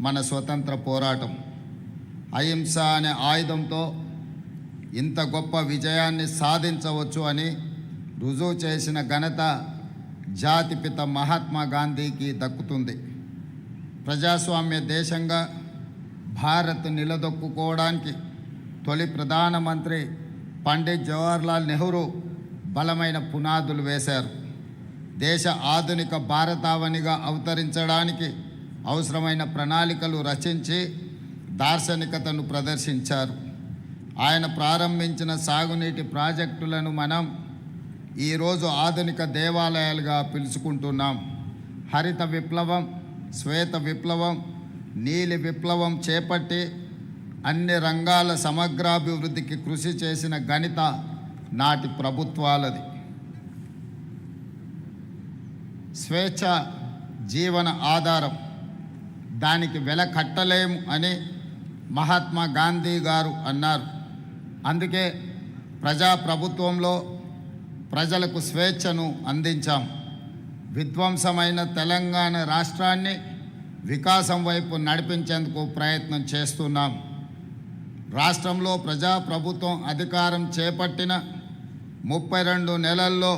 మన స్వతంత్ర పోరాటం. అహింస అనే ఆయుధంతో ఇంత గొప్ప విజయాన్ని సాధించవచ్చు అని రుజువు చేసిన ఘనత జాతిపిత మహాత్మా గాంధీకి దక్కుతుంది. ప్రజాస్వామ్య దేశంగా భారత్ నిలదొక్కుకోవడానికి తొలి ప్రధానమంత్రి పండిట్ జవహర్లాల్ నెహ్రూ బలమైన పునాదులు వేశారు. దేశ ఆధునిక భారతావనిగా అవతరించడానికి అవసరమైన ప్రణాళికలు రచించి దార్శనికతను ప్రదర్శించారు. ఆయన ప్రారంభించిన సాగునీటి ప్రాజెక్టులను మనం ఈరోజు ఆధునిక దేవాలయాలుగా పిలుచుకుంటున్నాం. హరిత విప్లవం, శ్వేత విప్లవం, నీలి విప్లవం చేపట్టి అన్ని రంగాల సమగ్రాభివృద్ధికి కృషి చేసిన ఘనత నాటి ప్రభుత్వాలది. స్వేచ్ఛ జీవన ఆధారం, దానికి వెల కట్టలేము అని మహాత్మా గాంధీ గారు అన్నారు. అందుకే ప్రజాప్రభుత్వంలో ప్రజలకు స్వేచ్ఛను అందించాం. విధ్వంసమైన తెలంగాణ రాష్ట్రాన్ని వికాసం వైపు నడిపించేందుకు ప్రయత్నం చేస్తున్నాం. రాష్ట్రంలో ప్రజాప్రభుత్వం అధికారం చేపట్టిన 32 నెలల్లో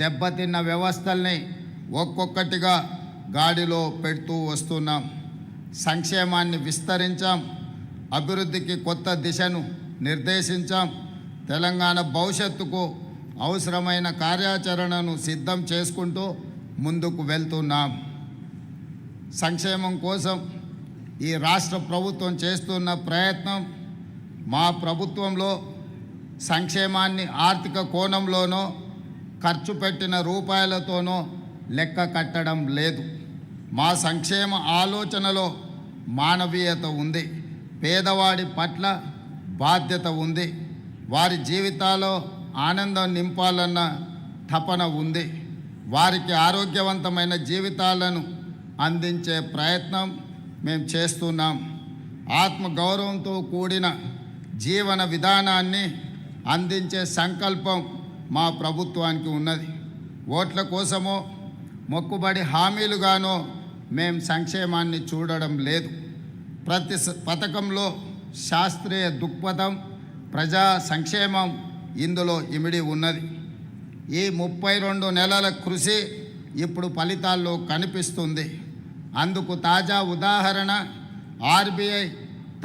దెబ్బతిన్న వ్యవస్థల్ని ఒక్కొక్కటిగా గాడిలో పెడుతూ వస్తున్నాం. సంక్షేమాన్ని విస్తరించాం, అభివృద్ధికి కొత్త దిశను నిర్దేశించాం. తెలంగాణ భవిష్యత్తుకు అవసరమైన కార్యాచరణను సిద్ధం చేసుకుంటూ ముందుకు వెళ్తున్నాం. సంక్షేమం కోసం ఈ రాష్ట్ర ప్రభుత్వం చేస్తున్న ప్రయత్నం, మా ప్రభుత్వంలో సంక్షేమాన్ని ఆర్థిక కోణంలోనో ఖర్చు పెట్టిన రూపాయలతోనో లెక్క కట్టడం లేదు. మా సంక్షేమ ఆలోచనలో మానవీయత ఉంది, పేదవాడి పట్ల బాధ్యత ఉంది, వారి జీవితాల్లో ఆనందం నింపాలన్న తపన ఉంది, వారికి ఆరోగ్యవంతమైన జీవితాలను అందించే ప్రయత్నం మేము చేస్తున్నాం. ఆత్మగౌరవంతో కూడిన జీవన విధానాన్ని అందించే సంకల్పం మా ప్రభుత్వానికి ఉన్నది. ఓట్ల కోసమో మొక్కుబడి హామీలుగానో మేము సంక్షేమాన్ని చూడడం లేదు. ప్రతి పథకంలో శాస్త్రీయ దృక్పథం, ప్రజా సంక్షేమం ఇందులో ఇమిడి ఉన్నది. ఈ 32 నెలల కృషి ఇప్పుడు ఫలితాల్లో కనిపిస్తుంది. అందుకు తాజా ఉదాహరణ ఆర్బీఐ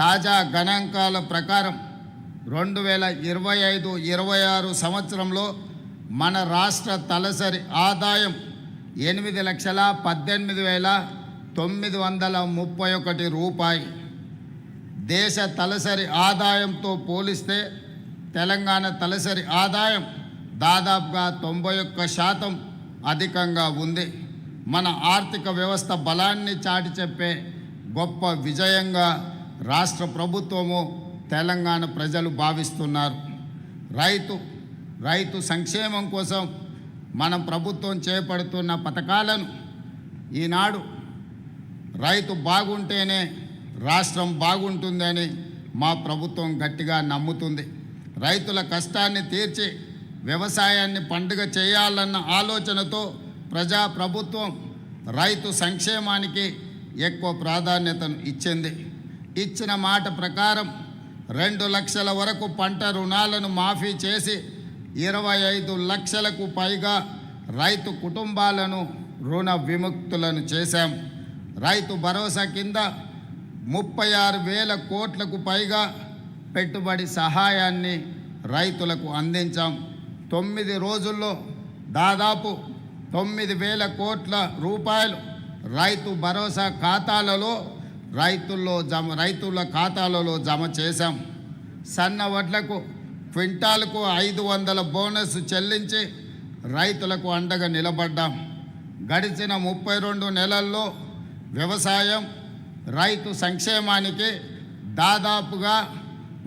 తాజా గణాంకాల ప్రకారం 2025-26 సంవత్సరంలో మన రాష్ట్ర తలసరి ఆదాయం 8,18,931 రూపాయలు. దేశ తలసరి ఆదాయంతో పోలిస్తే తెలంగాణ తలసరి ఆదాయం దాదాపుగా 91% అధికంగా ఉంది. మన ఆర్థిక వ్యవస్థ బలాన్ని చాటి చెప్పే గొప్ప విజయంగా రాష్ట్ర ప్రభుత్వము, తెలంగాణ ప్రజలు భావిస్తున్నారు. రైతు సంక్షేమం కోసం మన ప్రభుత్వం చేపడుతున్న పథకాలను ఈనాడు రైతు బాగుంటేనే రాష్ట్రం బాగుంటుందని మా ప్రభుత్వం గట్టిగా నమ్ముతుంది. రైతుల కష్టాన్ని తీర్చి వ్యవసాయాన్ని పండుగ చేయాలన్న ఆలోచనతో ప్రజాప్రభుత్వం రైతు సంక్షేమానికి ఎక్కువ ప్రాధాన్యతను ఇచ్చింది. ఇచ్చిన మాట ప్రకారం 2 లక్షల వరకు పంట రుణాలను మాఫీ చేసి 25 లక్షలకు పైగా రైతు కుటుంబాలను రుణ విముక్తులను చేశాం. రైతు భరోసా కింద 36,000 కోట్లకు పైగా పెట్టుబడి సహాయాన్ని రైతులకు అందించాం. 9 రోజుల్లో దాదాపు 9,000 కోట్ల రూపాయలు రైతు భరోసా ఖాతాలలో రైతుల ఖాతాలలో జమ చేశాం. సన్న వడ్లకు క్వింటాలకు 500 బోనస్ చెల్లించి రైతులకు అండగా నిలబడ్డాం. గడిచిన 32 నెలల్లో వ్యవసాయం, రైతు సంక్షేమానికి దాదాపుగా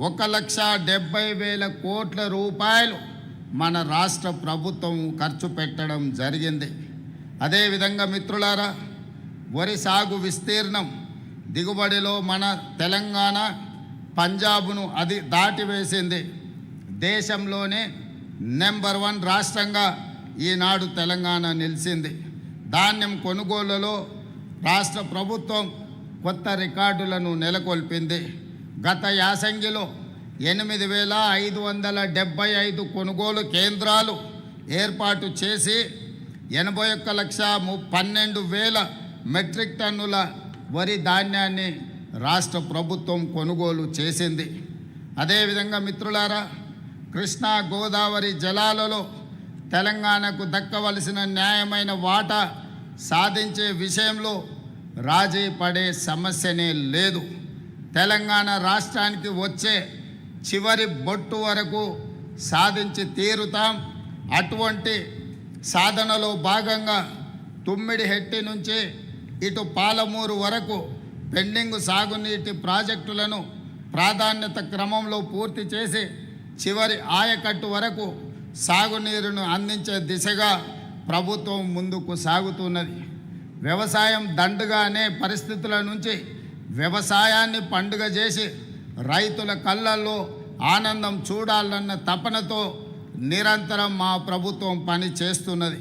1,70,000 కోట్ల రూపాయలు మన రాష్ట్ర ప్రభుత్వం ఖర్చు పెట్టడం జరిగింది. అదేవిధంగా మిత్రులారా, వరి సాగు విస్తీర్ణం దిగుబడిలో మన తెలంగాణ పంజాబ్ను దాటివేసింది. దేశంలోనే నెంబర్ 1 రాష్ట్రంగా ఈనాడు తెలంగాణ నిలిచింది. ధాన్యం కొనుగోలులో రాష్ట్ర ప్రభుత్వం కొత్త రికార్డులను నెలకొల్పింది. గత యాసంగిలో 8,575 కొనుగోలు కేంద్రాలు ఏర్పాటు చేసి 81,12,000 మెట్రిక్ టన్నుల వరి ధాన్యాన్ని రాష్ట్ర ప్రభుత్వం కొనుగోలు చేసింది. అదేవిధంగా మిత్రులారా, కృష్ణా గోదావరి జలాలలో తెలంగాణకు దక్కవలసిన న్యాయమైన వాటా సాధించే విషయంలో రాజీ పడే సమస్యనే లేదు. తెలంగాణ రాష్ట్రానికి వచ్చే చివరి బొట్టు వరకు సాధించి తీరుతాం. అటువంటి సాధనలో భాగంగా తుమ్మిడిహెట్టి నుంచి ఇటు పాలమూరు వరకు పెండింగ్ సాగునీటి ప్రాజెక్టులను ప్రాధాన్యత క్రమంలో పూర్తి చేసి చివరి ఆయకట్టు వరకు సాగునీరును అందించే దిశగా ప్రభుత్వం ముందుకు సాగుతున్నది. వ్యవసాయం దండుగా అనే పరిస్థితుల నుంచి వ్యవసాయాన్ని పండుగ చేసి రైతుల కళ్ళల్లో ఆనందం చూడాలన్న తపనతో నిరంతరం మా ప్రభుత్వం పని చేస్తున్నది.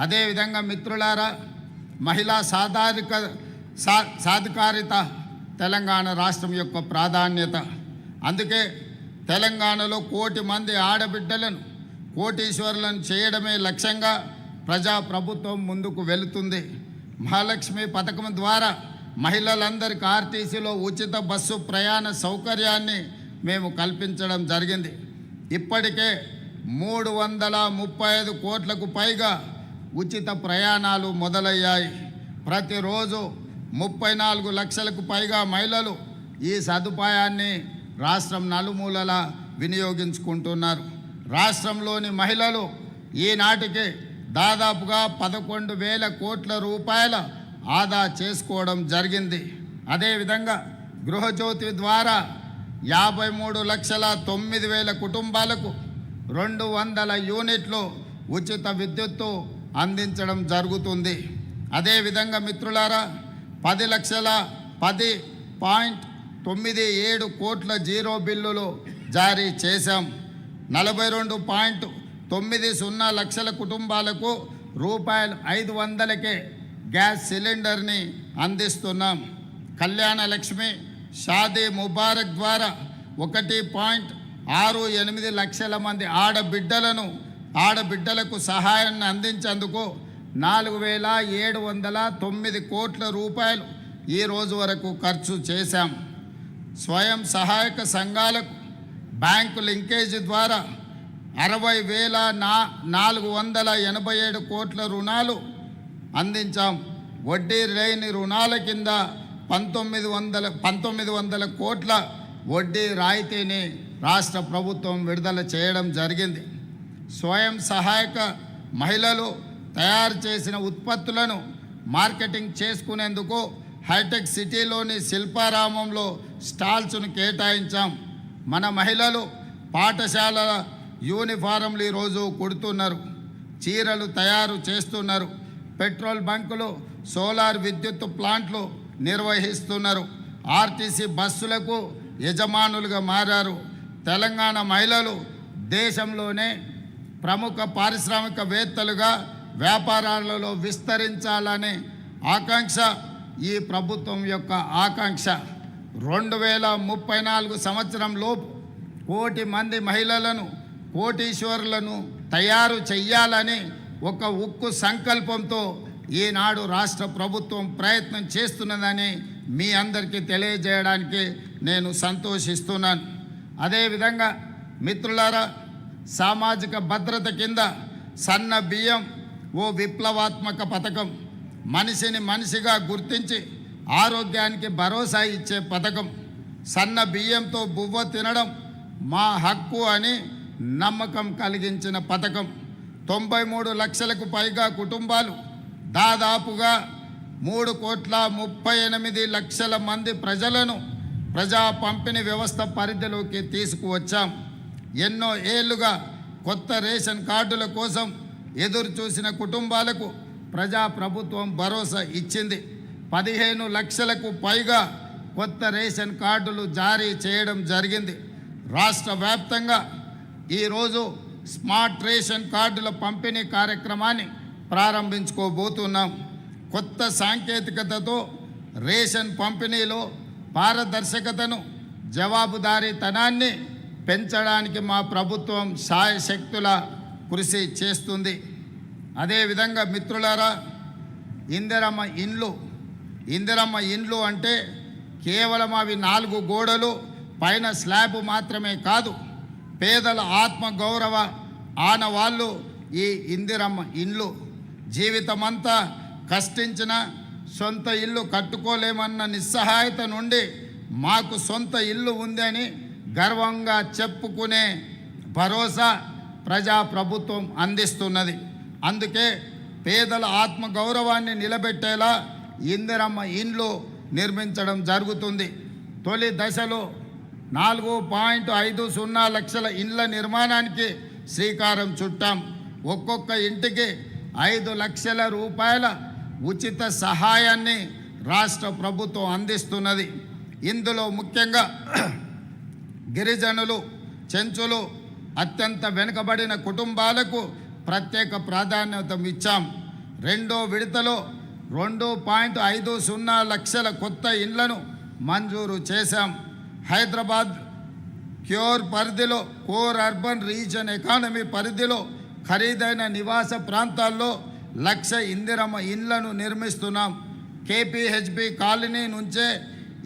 అదేవిధంగా మిత్రులారా, మహిళా సాధికారిత తెలంగాణ రాష్ట్రం యొక్క ప్రాధాన్యత. అందుకే తెలంగాణలో 1 కోటి మంది ఆడబిడ్డలను కోటీశ్వరులను చేయడమే లక్ష్యంగా ప్రజాప్రభుత్వం ముందుకు వెళుతుంది. మహాలక్ష్మి పథకం ద్వారా మహిళలందరికీ ఆర్టీసీలో ఉచిత బస్సు ప్రయాణ సౌకర్యాన్ని మేము కల్పించడం జరిగింది. ఇప్పటికే 335 కోట్లకు పైగా ఉచిత ప్రయాణాలు మొదలయ్యాయి. ప్రతిరోజు 34 లక్షలకు పైగా మహిళలు ఈ సదుపాయాన్ని రాష్ట్రం నలుమూలలా వినియోగించుకుంటున్నారు. రాష్ట్రంలోని మహిళలు ఈనాటికి దాదాపుగా 11,000 కోట్ల రూపాయల ఆదా చేసుకోవడం జరిగింది. అదేవిధంగా గృహజ్యోతి ద్వారా 53,09,000 కుటుంబాలకు 200 యూనిట్లు ఉచిత విద్యుత్తు అందించడం జరుగుతుంది. అదేవిధంగా మిత్రులారా, 10,10.97 కోట్ల జీరో బిల్లులు జారీ చేశాం. 42.90 లక్షల కుటుంబాలకు రూపాయలు 500కే గ్యాస్ సిలిండర్ని అందిస్తున్నాం. కళ్యాణ లక్ష్మి, షాదీ ముబారక్ ద్వారా 1.68 లక్షల మంది ఆడబిడ్డలకు సహాయాన్ని అందించేందుకు 4,709 కోట్ల రూపాయలు ఈ రోజు వరకు ఖర్చు చేశాం. స్వయం సహాయక సంఘాలకు బ్యాంకు లింకేజీ ద్వారా 60,487 కోట్ల రుణాలు అందించాం. వడ్డీ లేని రుణాల కింద 1900 కోట్ల వడ్డీ రాయితీని రాష్ట్ర ప్రభుత్వం విడుదల చేయడం జరిగింది. స్వయం సహాయక మహిళలు తయారు చేసిన ఉత్పత్తులను మార్కెటింగ్ చేసుకునేందుకు హైటెక్ సిటీలోని శిల్పారామంలో స్టాల్స్ను కేటాయించాం. మన మహిళలు పాఠశాలల యూనిఫారంలు ఈరోజు కుడుతున్నారు, చీరలు తయారు చేస్తున్నారు, పెట్రోల్ బంకులు, సోలార్ విద్యుత్ ప్లాంట్లు నిర్వహిస్తున్నారు, ఆర్టీసీ బస్సులకు యజమానులుగా మారారు. తెలంగాణ మహిళలు దేశంలోనే ప్రముఖ పారిశ్రామికవేత్తలుగా వ్యాపారాలలో విస్తరించాలనే ఆకాంక్ష ఈ ప్రభుత్వం యొక్క ఆకాంక్ష. 2034 సంవత్సరంలోపు 1 కోటి మంది మహిళలను కోటీశ్వరులను తయారు చెయ్యాలని ఒక ఉక్కు సంకల్పంతో ఈనాడు రాష్ట్ర ప్రభుత్వం ప్రయత్నం చేస్తున్నదని మీ అందరికీ తెలియజేయడానికి నేను సంతోషిస్తున్నాను. అదేవిధంగా మిత్రులారా, సామాజిక భద్రత కింద సన్న బియ్యం ఓ విప్లవాత్మక పథకం. మనిషిని మనిషిగా గుర్తించి ఆరోగ్యానికి భరోసా ఇచ్చే పథకం. సన్న బియ్యంతో బువ్వ తినడం మా హక్కు అని నమ్మకం కలిగించిన పథకం. 93 లక్షలకు పైగా కుటుంబాలు, దాదాపుగా 3,38 లక్షల మంది ప్రజలను ప్రజా పంపిణీ వ్యవస్థ పరిధిలోకి తీసుకువచ్చాం. ఎన్నో ఏళ్లుగా కొత్త రేషన్ కార్డుల కోసం ఎదురు చూసిన కుటుంబాలకు ప్రజాప్రభుత్వం భరోసా ఇచ్చింది. 15 లక్షలకు పైగా కొత్త రేషన్ కార్డులు జారీ చేయడం జరిగింది. రాష్ట్ర వ్యాప్తంగా ఈరోజు స్మార్ట్ రేషన్ కార్డుల పంపిణీ కార్యక్రమాన్ని ప్రారంభించుకోబోతున్నాం. కొత్త సాంకేతికతతో రేషన్ పంపిణీలో పారదర్శకతను, జవాబుదారీతనాన్ని పెంచడానికి మా ప్రభుత్వం శాయశక్తుల కృషి చేస్తుంది. అదేవిధంగా మిత్రులారా, ఇందిరమ్మ ఇండ్లు అంటే కేవలం అవి 4 గోడలు పైన స్లాబ్ మాత్రమే కాదు, పేదల ఆత్మగౌరవ ఆనవాళ్ళు ఈ ఇందిరమ్మ ఇండ్లు. జీవితమంతా కష్టించిన సొంత ఇల్లు కట్టుకోలేమన్న నిస్సహాయత నుండి మాకు సొంత ఇల్లు ఉందని గర్వంగా చెప్పుకునే భరోసా ప్రజాప్రభుత్వం అందిస్తున్నది. అందుకే పేదల ఆత్మగౌరవాన్ని నిలబెట్టేలా ఇందిరమ్మ ఇండ్లు నిర్మించడం జరుగుతుంది. తొలి దశలో 4.50 లక్షల ఇండ్ల నిర్మాణానికి శ్రీకారం చుట్టాం. ఒక్కొక్క ఇంటికి 5 లక్షల రూపాయల ఉచిత సహాయాన్ని రాష్ట్ర ప్రభుత్వం అందిస్తున్నది. ఇందులో ముఖ్యంగా గిరిజనులు, చెంచులు, అత్యంత వెనుకబడిన కుటుంబాలకు ప్రత్యేక ప్రాధాన్యత ఇచ్చాం. రెండో విడతలో 2.50 లక్షల కొత్త ఇండ్లను మంజూరు చేశాం. Hyderabad core urban region economy పరిధిలో ఖరీదైన నివాస ప్రాంతాల్లో 1,00,000 ఇందిరమ్మ ఇండ్లను నిర్మిస్తున్నాం. కేపీహెచ్బి కాలనీ నుంచే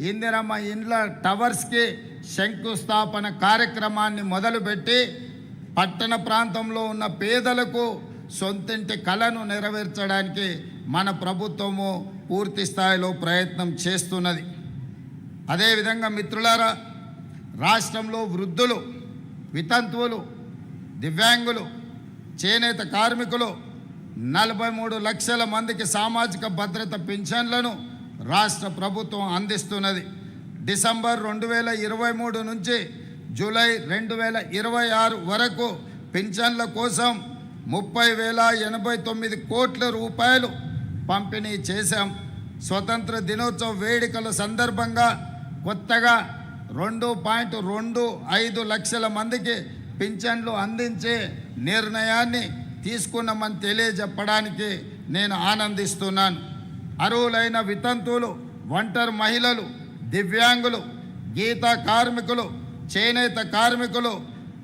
ఇందిరమ్మ ఇండ్ల టవర్స్కి శంకుస్థాపన కార్యక్రమాన్ని మొదలుపెట్టి పట్టణ ప్రాంతంలో ఉన్న పేదలకు సొంతింటి కలను నెరవేర్చడానికి మన ప్రభుత్వము పూర్తి స్థాయిలో ప్రయత్నం చేస్తున్నది. అదేవిధంగా మిత్రులారా, రాష్ట్రంలో వృద్ధులు, వితంతువులు, దివ్యాంగులు, చేనేత కార్మికులు 43 లక్షల మందికి సామాజిక భద్రత పింఛన్లను రాష్ట్ర ప్రభుత్వం అందిస్తున్నది. డిసెంబర్ 2023 నుంచి జూలై 2026 వరకు పింఛన్ల కోసం 30,089 కోట్ల రూపాయలు పంపిణీ చేశాం. స్వతంత్ర దినోత్సవ వేడుకల సందర్భంగా కొత్తగా 2.25 లక్షల మందికి పింఛన్లు అందించే నిర్ణయాన్ని తీసుకున్నామని తెలియజెప్పడానికి నేను ఆనందిస్తున్నాను. అర్హులైన వితంతువులు, ఒంటరి మహిళలు, దివ్యాంగులు, గీత కార్మికులు, చేనేత కార్మికులు,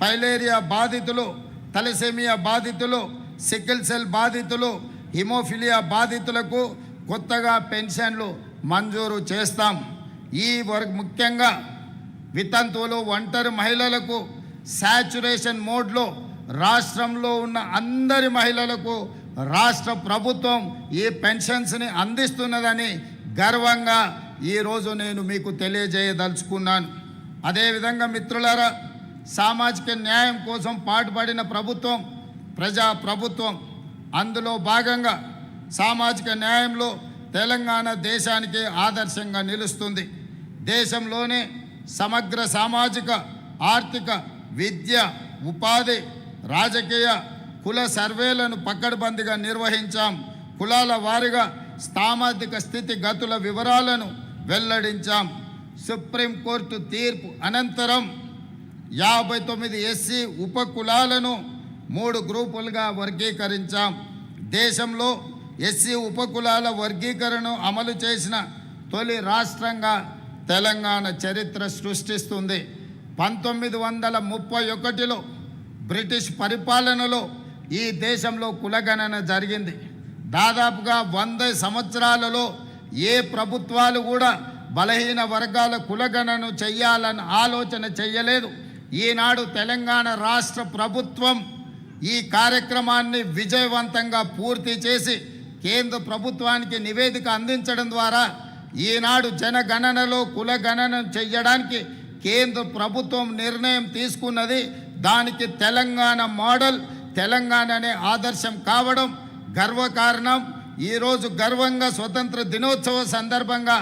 పైలేరియా బాధితులు, తలసేమియా బాధితులు, సికిల్ సెల్ బాధితులు, హిమోఫిలియా బాధితులకు కొత్తగా పెన్షన్లు మంజూరు చేస్తాం. ఈ ముఖ్యంగా వితంతువులు, ఒంటరి మహిళలకు శాచ్యురేషన్ మోడ్లో రాష్ట్రంలో ఉన్న అందరి మహిళలకు రాష్ట్ర ప్రభుత్వం ఈ పెన్షన్స్ని అందిస్తున్నదని గర్వంగా ఈరోజు నేను మీకు తెలియజేయదలుచుకున్నాను. అదేవిధంగా మిత్రులారా, సామాజిక న్యాయం కోసం పాటుపడిన ప్రభుత్వం ప్రజా ప్రభుత్వం. అందులో భాగంగా సామాజిక న్యాయంలో తెలంగాణ దేశానికి ఆదర్శంగా నిలుస్తుంది. దేశంలోనే సమగ్ర సామాజిక, ఆర్థిక, విద్య, ఉపాధి, రాజకీయ, కుల సర్వేలను పకడ్బందీగా నిర్వహించాం. కులాల వారీగా సామాజిక స్థితిగతుల వివరాలను వెల్లడించాం. సుప్రీంకోర్టు తీర్పు అనంతరం 59 ఎస్సీ ఉపకులాలను 3 గ్రూపులుగా వర్గీకరించాం. దేశంలో ఎస్సీ ఉపకులాల వర్గీకరణను అమలు చేసిన తొలి రాష్ట్రంగా తెలంగాణ చరిత్ర సృష్టిస్తుంది. 1931లో బ్రిటిష్ పరిపాలనలో ఈ దేశంలో కులగణన జరిగింది. దాదాపుగా 100 సంవత్సరాలలో ఏ ప్రభుత్వాలు కూడా బలహీన వర్గాల కులగణను చెయ్యాలని ఆలోచన చెయ్యలేదు. ఈనాడు తెలంగాణ రాష్ట్ర ప్రభుత్వం ఈ కార్యక్రమాన్ని విజయవంతంగా పూర్తి చేసి కేంద్ర ప్రభుత్వానికి నివేదిక అందించడం ద్వారా ఈనాడు జనగణనలో కులగణన చెయ్యడానికి కేంద్ర ప్రభుత్వం నిర్ణయం తీసుకున్నది. దానికి తెలంగాణ మోడల్, తెలంగాణనే ఆదర్శం కావడం గర్వకారణం. ఈరోజు గర్వంగా స్వతంత్ర దినోత్సవ సందర్భంగా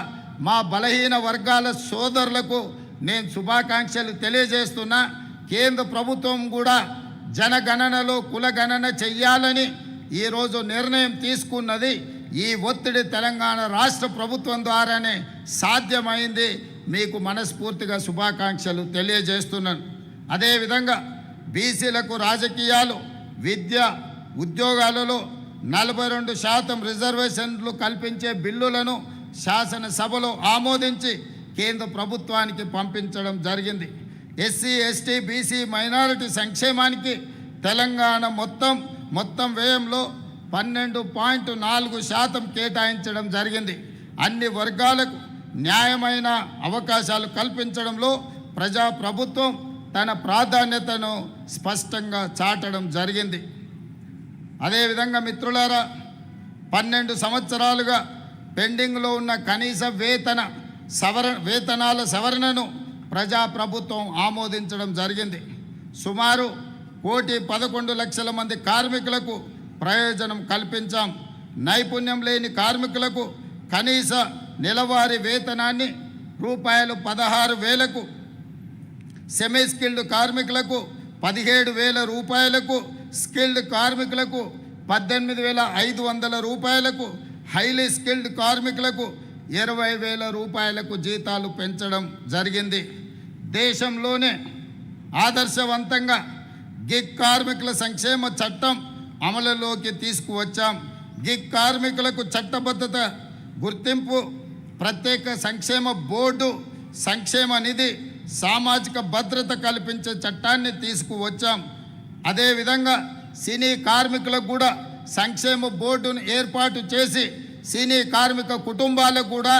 మా బలహీన వర్గాల సోదరులకు నేను శుభాకాంక్షలు తెలియజేస్తున్నా. కేంద్ర ప్రభుత్వం కూడా జనగణనలో కులగణన చెయ్యాలని ఈరోజు నిర్ణయం తీసుకున్నది. ఈ ఒత్తిడి తెలంగాణ రాష్ట్ర ప్రభుత్వం ద్వారానే సాధ్యమైంది. మీకు మనస్ఫూర్తిగా శుభాకాంక్షలు తెలియజేస్తున్నాను. అదేవిధంగా బీసీలకు రాజకీయాలు, విద్య, ఉద్యోగాలలో 42% రిజర్వేషన్లు కల్పించే బిల్లులను శాసనసభలో ఆమోదించి కేంద్ర ప్రభుత్వానికి పంపించడం జరిగింది. ఎస్సీ ఎస్టీ బీసీ మైనారిటీ సంక్షేమానికి తెలంగాణ మొత్తం వ్యయంలో 12.4% కేటాయించడం జరిగింది. అన్ని వర్గాలకు న్యాయమైన అవకాశాలు కల్పించడంలో ప్రజాప్రభుత్వం తన ప్రాధాన్యతను స్పష్టంగా చాటడం జరిగింది. అదేవిధంగా మిత్రులారా, 12 సంవత్సరాలుగా పెండింగ్లో ఉన్న కనీస వేతనాల సవరణను ప్రజాప్రభుత్వం ఆమోదించడం జరిగింది. సుమారు 1,11,00,000 మంది కార్మికులకు ప్రయోజనం కల్పించాం. నైపుణ్యం లేని కార్మికులకు కనీస నెలవారీ వేతనాన్ని రూ16,000కు, సెమీ స్కిల్డ్ కార్మికులకు 17,000 రూపాయలకు, స్కిల్డ్ కార్మికులకు 18,500 రూపాయలకు, హైలీ స్కిల్డ్ కార్మికులకు 20,000 రూపాయలకు జీతాలు పెంచడం జరిగింది. దేశంలోనే ఆదర్శవంతంగా గిగ్ కార్మికుల సంక్షేమ చట్టం అమలులోకి తీసుకువచ్చాం. గిగ్ కార్మికులకు చట్టబద్ధత, గుర్తింపు, ప్రత్యేక సంక్షేమ బోర్డు, సంక్షేమ నిధి, సామాజిక భద్రత కల్పించే చట్టాన్ని తీసుకువచ్చాం. అదేవిధంగా సినీ కార్మికులకు కూడా సంక్షేమ బోర్డును ఏర్పాటు చేసి సినీ కార్మిక కుటుంబాలకు కూడా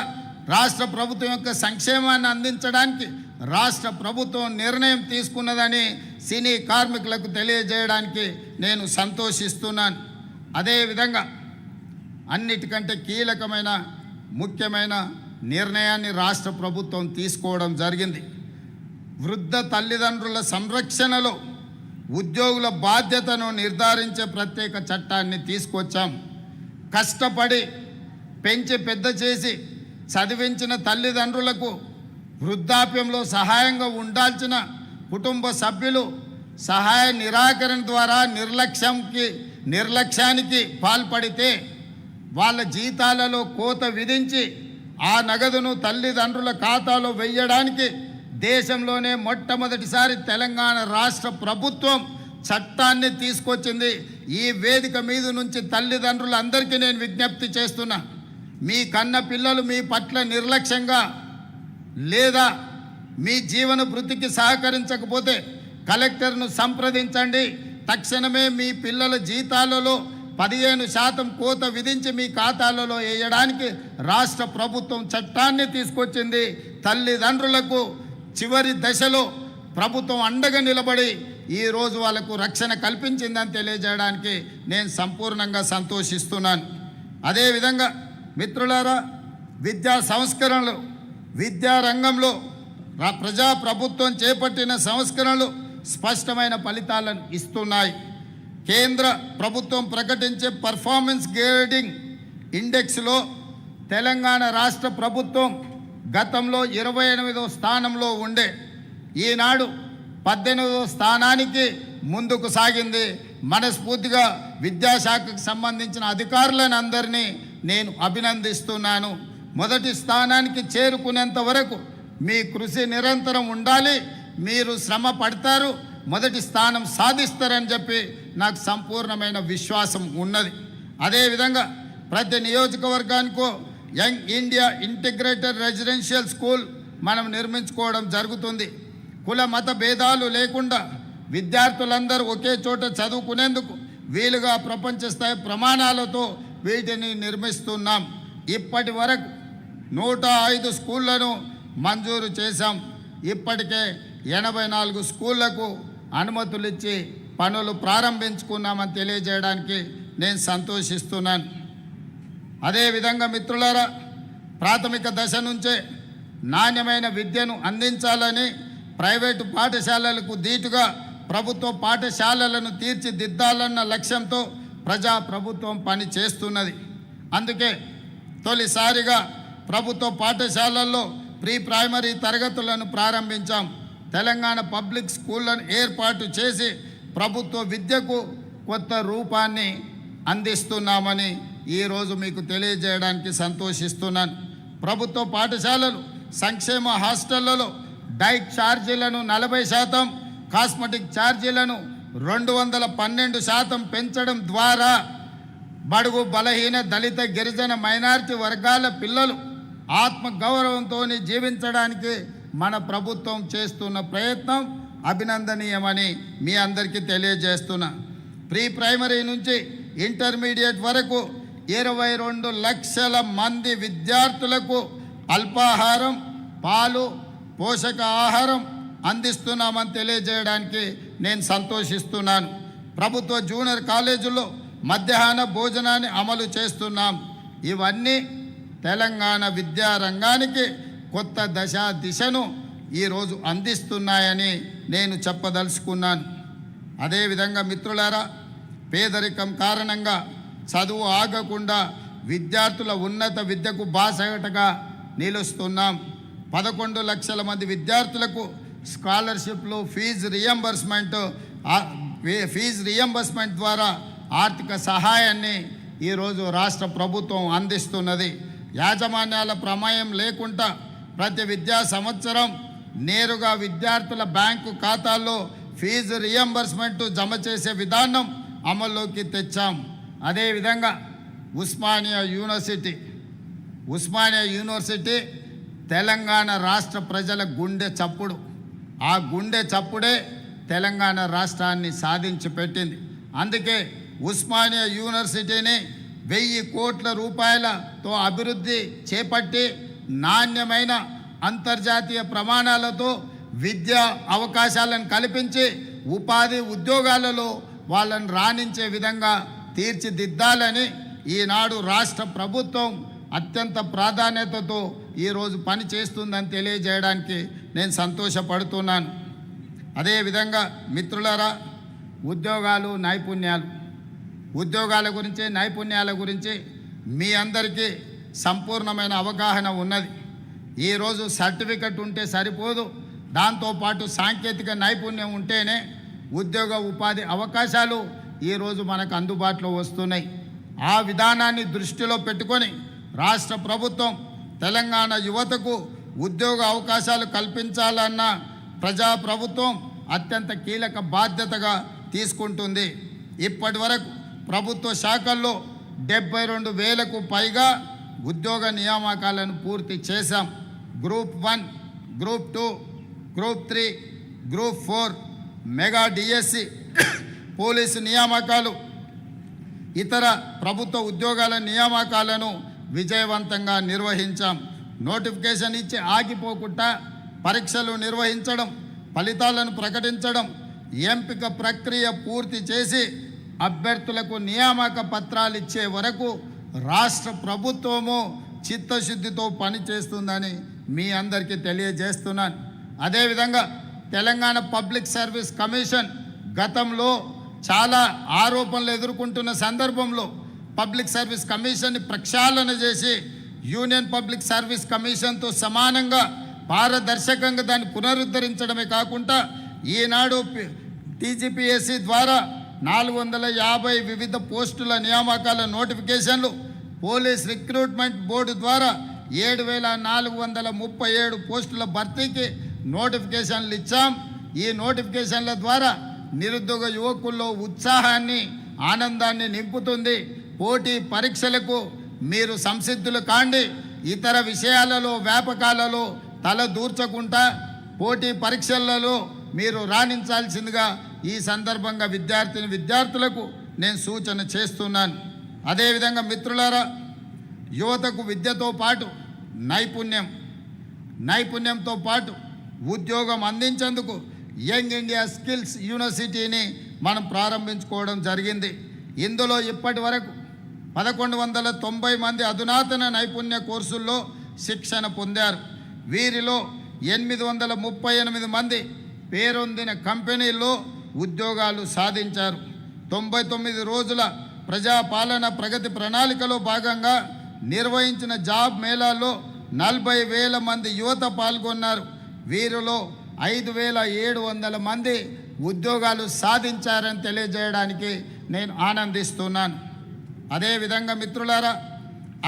రాష్ట్ర ప్రభుత్వం యొక్క సంక్షేమాన్ని అందించడానికి రాష్ట్ర ప్రభుత్వం నిర్ణయం తీసుకున్నదని సినీ కార్మికులకు తెలియజేయడానికి నేను సంతోషిస్తున్నాను. అదేవిధంగా అన్నిటికంటే కీలకమైన ముఖ్యమైన నిర్ణయాన్ని రాష్ట్ర ప్రభుత్వం తీసుకోవడం జరిగింది. వృద్ధ తల్లిదండ్రుల సంరక్షణలో ఉద్యోగుల బాధ్యతను నిర్ధారించే ప్రత్యేక చట్టాన్ని తీసుకొచ్చాం. కష్టపడి పెంచి పెద్ద చేసి చదివించిన తల్లిదండ్రులకు వృద్ధాప్యంలో సహాయంగా ఉండాల్సిన కుటుంబ సభ్యులు సహాయ నిరాకరణ ద్వారా నిర్లక్ష్యానికి పాల్పడితే వాళ్ళ జీతాలలో కోత విధించి ఆ నగదును తల్లిదండ్రుల ఖాతాలో వెయ్యడానికి దేశంలోనే మొట్టమొదటిసారి తెలంగాణ రాష్ట్ర ప్రభుత్వం చట్టాన్ని తీసుకొచ్చింది. ఈ వేదిక మీద నుంచి తల్లిదండ్రులందరికీ నేను విజ్ఞప్తి చేస్తున్నా, మీ కన్న పిల్లలు మీ పట్ల నిర్లక్ష్యంగా లేదా మీ జీవన వృత్తికి సహకరించకపోతే కలెక్టర్ను సంప్రదించండి. తక్షణమే మీ పిల్లల జీతాలలో 15% కోత విధించి మీ ఖాతాలలో వేయడానికి రాష్ట్ర ప్రభుత్వం చట్టాన్ని తీసుకొచ్చింది. తల్లిదండ్రులకు చివరి దశలో ప్రభుత్వం అండగా నిలబడి ఈరోజు వాళ్ళకు రక్షణ కల్పించిందని తెలియజేయడానికి నేను సంపూర్ణంగా సంతోషిస్తున్నాను. అదేవిధంగా మిత్రులారా, విద్యా సంస్కరణలు, విద్యారంగంలో ప్రజాప్రభుత్వం చేపట్టిన సంస్కరణలు స్పష్టమైన ఫలితాలను ఇస్తున్నాయి. కేంద్ర ప్రభుత్వం ప్రకటించే పర్ఫార్మెన్స్ గ్రేడింగ్ ఇండెక్స్లో తెలంగాణ రాష్ట్ర ప్రభుత్వం గతంలో 28వ స్థానంలో ఉండే ఈనాడు 18వ స్థానానికి ముందుకు సాగింది. మనస్ఫూర్తిగా విద్యాశాఖకు సంబంధించిన అధికారులను అందరినీ నేను అభినందిస్తున్నాను. మొదటి స్థానానికి చేరుకునేంత వరకు మీ కృషి నిరంతరం ఉండాలి. మీరు శ్రమ పడతారు, మొదటి స్థానం సాధిస్తారని చెప్పి నాకు సంపూర్ణమైన విశ్వాసం ఉన్నది. అదేవిధంగా ప్రతి నియోజకవర్గానికో young India integrated residential school మనం నిర్మించుకోవడం జరుగుతుంది. కుల మత భేదాలు లేకుండా విద్యార్థులందరూ ఒకే చోట చదువుకునేందుకు వీలుగా ప్రపంచ స్థాయి ప్రమాణాలతో వీటిని నిర్మిస్తున్నాం. ఇప్పటి వరకు 105 స్కూళ్లను మంజూరు చేశాం. ఇప్పటికే 84 స్కూళ్లకు అనుమతులు ఇచ్చి పనులు ప్రారంభించుకున్నామని తెలియజేయడానికి నేను సంతోషిస్తున్నాను. అదేవిధంగా మిత్రులారా, ప్రాథమిక దశ నుంచే నాణ్యమైన విద్యను అందించాలని ప్రైవేటు పాఠశాలలకు ధీటుగా ప్రభుత్వ పాఠశాలలను తీర్చిదిద్దాలన్న లక్ష్యంతో ప్రజాప్రభుత్వం పని చేస్తున్నది. అందుకే తొలిసారిగా ప్రభుత్వ పాఠశాలల్లో ప్రీ ప్రైమరీ తరగతులను ప్రారంభించాం. తెలంగాణ పబ్లిక్ స్కూళ్లను ఏర్పాటు చేసి ప్రభుత్వ విద్యకు కొత్త రూపాన్ని అందిస్తున్నామని ఈరోజు మీకు తెలియజేయడానికి సంతోషిస్తున్నాను. ప్రభుత్వ పాఠశాలలు, సంక్షేమ హాస్టళ్లలో డైట్ ఛార్జీలను 40%, కాస్మెటిక్ ఛార్జీలను 212% పెంచడం ద్వారా బడుగు బలహీన దళిత గిరిజన మైనారిటీ వర్గాల పిల్లలు ఆత్మగౌరవంతో జీవించడానికి మన ప్రభుత్వం చేస్తున్న ప్రయత్నం అభినందనీయమని మీ అందరికీ తెలియజేస్తున్నా. ప్రీ ప్రైమరీ నుంచి ఇంటర్మీడియట్ వరకు 22 లక్షల మంది విద్యార్థులకు అల్పాహారం, పాలు, పోషక ఆహారం అందిస్తున్నామని తెలియజేయడానికి నేను సంతోషిస్తున్నాను. ప్రభుత్వ జూనియర్ కాలేజీల్లో మధ్యాహ్న భోజనాన్ని అమలు చేస్తున్నాం. ఇవన్నీ తెలంగాణ విద్యారంగానికి కొత్త దిశను ఈరోజు అందిస్తున్నాయని నేను చెప్పదలుచుకున్నాను. అదేవిధంగా మిత్రులారా, పేదరికం కారణంగా చదువు ఆగకుండా విద్యార్థుల ఉన్నత విద్యకు బాసటగా నిలుస్తున్నాం. 11 లక్షల మంది విద్యార్థులకు స్కాలర్షిప్లు, ఫీజు రియంబర్స్మెంట్ ద్వారా ఆర్థిక సహాయాన్ని ఈరోజు రాష్ట్ర ప్రభుత్వం అందిస్తున్నది. యాజమాన్యాల ప్రమేయం లేకుండా ప్రతి విద్యా సంవత్సరం నేరుగా విద్యార్థుల బ్యాంకు ఖాతాల్లో ఫీజు రియంబర్స్మెంట్ జమ చేసే విధానం అమల్లోకి తెచ్చాం. అదేవిధంగా ఉస్మానియా యూనివర్సిటీ తెలంగాణ రాష్ట్ర ప్రజల గుండె చప్పుడు. ఆ గుండె చప్పుడే తెలంగాణ రాష్ట్రాన్ని సాధించి పెట్టింది. అందుకే ఉస్మానియా యూనివర్సిటీని 1000 కోట్ల రూపాయలతో అభివృద్ధి చేపట్టి నాణ్యమైన అంతర్జాతీయ ప్రమాణాలతో విద్యా అవకాశాలను కల్పించి ఉద్యోగాలలో వాళ్ళని రాణించే విధంగా తీర్చిదిద్దాలని ఈనాడు రాష్ట్ర ప్రభుత్వం అత్యంత ప్రాధాన్యతతో ఈరోజు పని చేస్తుందని తెలియజేయడానికి నేను సంతోషపడుతున్నాను. అదేవిధంగా మిత్రులారా, ఉద్యోగాల గురించి, నైపుణ్యాల గురించి మీ అందరికీ సంపూర్ణమైన అవగాహన ఉన్నది. ఈరోజు సర్టిఫికెట్ ఉంటే సరిపోదు, దాంతోపాటు సాంకేతిక నైపుణ్యం ఉంటేనే ఉద్యోగ ఉపాధి అవకాశాలు ఈరోజు మనకు అందుబాటులో వస్తున్నాయి. ఆ విధానాన్ని దృష్టిలో పెట్టుకొని రాష్ట్ర ప్రభుత్వం తెలంగాణ యువతకు ఉద్యోగ అవకాశాలు కల్పించాలన్న ప్రజాప్రభుత్వం అత్యంత కీలక బాధ్యతగా తీసుకుంటుంది. ఇప్పటి వరకు ప్రభుత్వ శాఖల్లో 72,000కు పైగా ఉద్యోగ నియామకాలను పూర్తి చేశాం. Group 1, group 2, group 3, group 4, mega DSC, police నియామకాలు, ఇతర ప్రభుత్వ ఉద్యోగాల నియామకాలను విజయవంతంగా నిర్వహించాం. నోటిఫికేషన్ ఇచ్చి ఆగిపోకుండా పరీక్షలు నిర్వహించడం, ఫలితాలను ప్రకటించడం, ఎంపిక ప్రక్రియ పూర్తి చేసి అభ్యర్థులకు నియామక పత్రాలు ఇచ్చే వరకు రాష్ట్ర ప్రభుత్వము చిత్తశుద్ధితో పనిచేస్తుందని మీ అందరికీ తెలియజేస్తున్నాను. అదేవిధంగా తెలంగాణ పబ్లిక్ సర్వీస్ కమిషన్ గతంలో చాలా ఆరోపణలు ఎదుర్కొంటున్న సందర్భంలో పబ్లిక్ సర్వీస్ కమిషన్ని ప్రక్షాళన చేసి యూనియన్ పబ్లిక్ సర్వీస్ కమిషన్తో సమానంగా పారదర్శకంగా దాన్ని పునరుద్ధరించడమే కాకుండా ఈనాడు టీజీపీఎస్సీ ద్వారా 450 వివిధ పోస్టుల నియామకాల నోటిఫికేషన్లు, పోలీస్ రిక్రూట్మెంట్ బోర్డు ద్వారా 7,437 పోస్టుల భర్తీకి నోటిఫికేషన్లు ఇచ్చాం. ఈ నోటిఫికేషన్ల ద్వారా నిరుద్యోగ యువకుల్లో ఉత్సాహాన్ని, ఆనందాన్ని నింపుతుంది. పోటీ పరీక్షలకు మీరు సంసిద్ధులు కాండి. ఇతర విషయాలలో, వ్యాపకాలలో తల దూర్చకుండా పోటీ పరీక్షలలో మీరు రాణించాల్సిందిగా ఈ సందర్భంగా విద్యార్థులకు నేను సూచన చేస్తున్నాను. అదేవిధంగా మిత్రులారా, యువతకు విద్యతో పాటు నైపుణ్యంతో పాటు ఉద్యోగం అందించేందుకు యంగ్ ఇండియా స్కిల్స్ యూనివర్సిటీని మనం ప్రారంభించుకోవడం జరిగింది. ఇందులో ఇప్పటి వరకు 1190 మంది అధునాతన నైపుణ్య కోర్సుల్లో శిక్షణ పొందారు. వీరిలో 838 మంది పేరొందిన కంపెనీల్లో ఉద్యోగాలు సాధించారు. 99 రోజుల ప్రజాపాలన ప్రగతి ప్రణాళికలో భాగంగా నిర్వహించిన జాబ్ మేళాల్లో 40,000 మంది యువత పాల్గొన్నారు. వీరిలో 5,700 మంది ఉద్యోగాలు సాధించారని తెలియజేయడానికి నేను ఆనందిస్తున్నాను. అదేవిధంగా మిత్రులారా,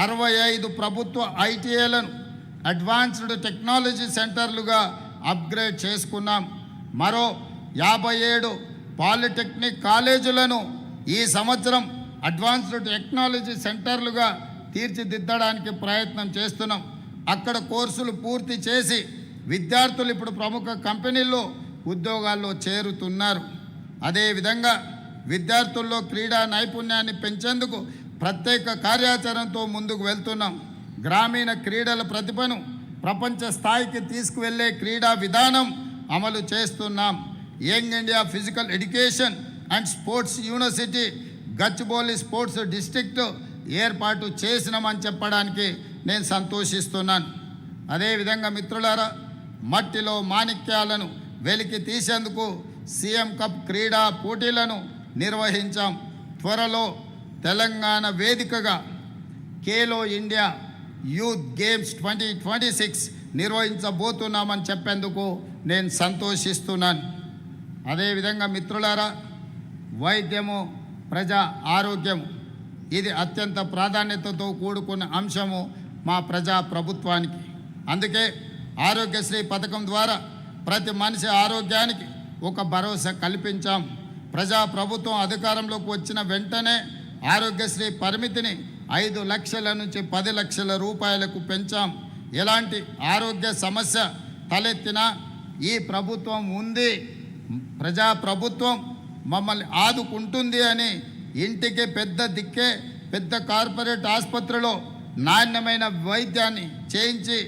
65 ప్రభుత్వ ఐటీఐలను అడ్వాన్స్డ్ టెక్నాలజీ సెంటర్లుగా అప్గ్రేడ్ చేసుకున్నాం. మరో 57 పాలిటెక్నిక్ కాలేజీలను ఈ సంవత్సరం అడ్వాన్స్డ్ టెక్నాలజీ సెంటర్లుగా తీర్చిదిద్దడానికి ప్రయత్నం చేస్తున్నాం. అక్కడ కోర్సులు పూర్తి చేసి విద్యార్థులు ఇప్పుడు ప్రముఖ కంపెనీల్లో ఉద్యోగాల్లో చేరుతున్నారు. అదేవిధంగా విద్యార్థుల్లో క్రీడా నైపుణ్యాన్ని పెంచేందుకు ప్రత్యేక కార్యాచరణతో ముందుకు వెళ్తున్నాం. గ్రామీణ క్రీడల ప్రతిభను ప్రపంచ స్థాయికి తీసుకువెళ్ళే క్రీడా విధానం అమలు చేస్తున్నాం. Young India physical education and sports university Gachibowli sports district ఏర్పాటు చేసినామని చెప్పడానికి నేను సంతోషిస్తున్నాను. అదేవిధంగా మిత్రులారా, మట్టిలో మాణిక్యాలను వెలికి తీసేందుకు సీఎం కప్ క్రీడా పోటీలను నిర్వహించాం. త్వరలో తెలంగాణ వేదికగా ఖేలో ఇండియా యూత్ గేమ్స్ 2026 నిర్వహించబోతున్నామని చెప్పేందుకు నేను సంతోషిస్తున్నాను. అదేవిధంగా మిత్రులారా, వైద్యము ప్రజా ఆరోగ్యము ఇది అత్యంత ప్రాధాన్యతతో కూడుకున్న అంశము మా ప్రజా ప్రభుత్వానికి. అందుకే ఆరోగ్యశ్రీ పథకం ద్వారా ప్రతి మనిషి ఆరోగ్యానికి ఒక భరోసా కల్పించాం. ప్రజా ప్రభుత్వం అధికారంలోకి వచ్చిన వెంటనే ఆరోగ్యశ్రీ పరిమితిని 5 లక్షల నుంచి 10 లక్షల రూపాయలకు పెంచాం. ఎలాంటి ఆరోగ్య సమస్య తలెత్తినా ఈ ప్రభుత్వం ఉంది, ప్రజా ప్రభుత్వం మమ్మల్ని ఆదుకుంటుంది అని ఇంటికి పెద్ద దిక్కే పెద్ద కార్పొరేట్ ఆసుపత్రిలో నాణ్యమైన వైద్యాన్ని చేయించి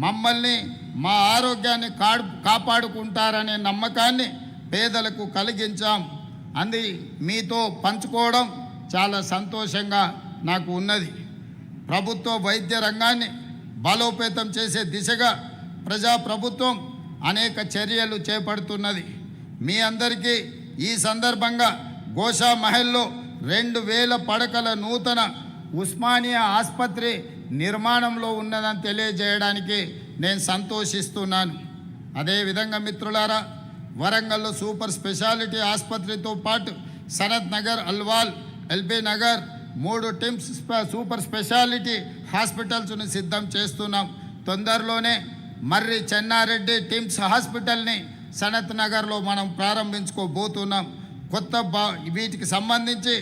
మమ్మల్ని మా ఆరోగ్యాన్ని కాపాడుకుంటారనే నమ్మకాన్ని పేదలకు కలిగించాం. అది మీతో పంచుకోవడం చాలా సంతోషంగా నాకు ఉన్నది. ప్రభుత్వ వైద్య రంగాన్ని బలోపేతం చేసే దిశగా ప్రజా ప్రభుత్వం అనేక చర్యలు చేపడుతున్నది. మీ అందరికీ ఈ సందర్భంగా గోషా మహల్లో 2000 పడకల నూతన ఉస్మానియా ఆసుపత్రి నిర్మాణంలో ఉన్నదని తెలియజేయడానికి నేను సంతోషిస్తున్నాను. అదేవిధంగా మిత్రులారా, వరంగల్లో సూపర్ స్పెషాలిటీ ఆసుపత్రితో పాటు Sanath Nagar, Alwal, LB Nagar 3 TIMS super speciality హాస్పిటల్స్ను సిద్ధం చేస్తున్నాం. తొందరలోనే మర్రి చెన్నారెడ్డి టిమ్స్ హాస్పిటల్ని సనత్ నగర్లో మనం ప్రారంభించుకోబోతున్నాం. కొత్త వీటికి సంబంధించి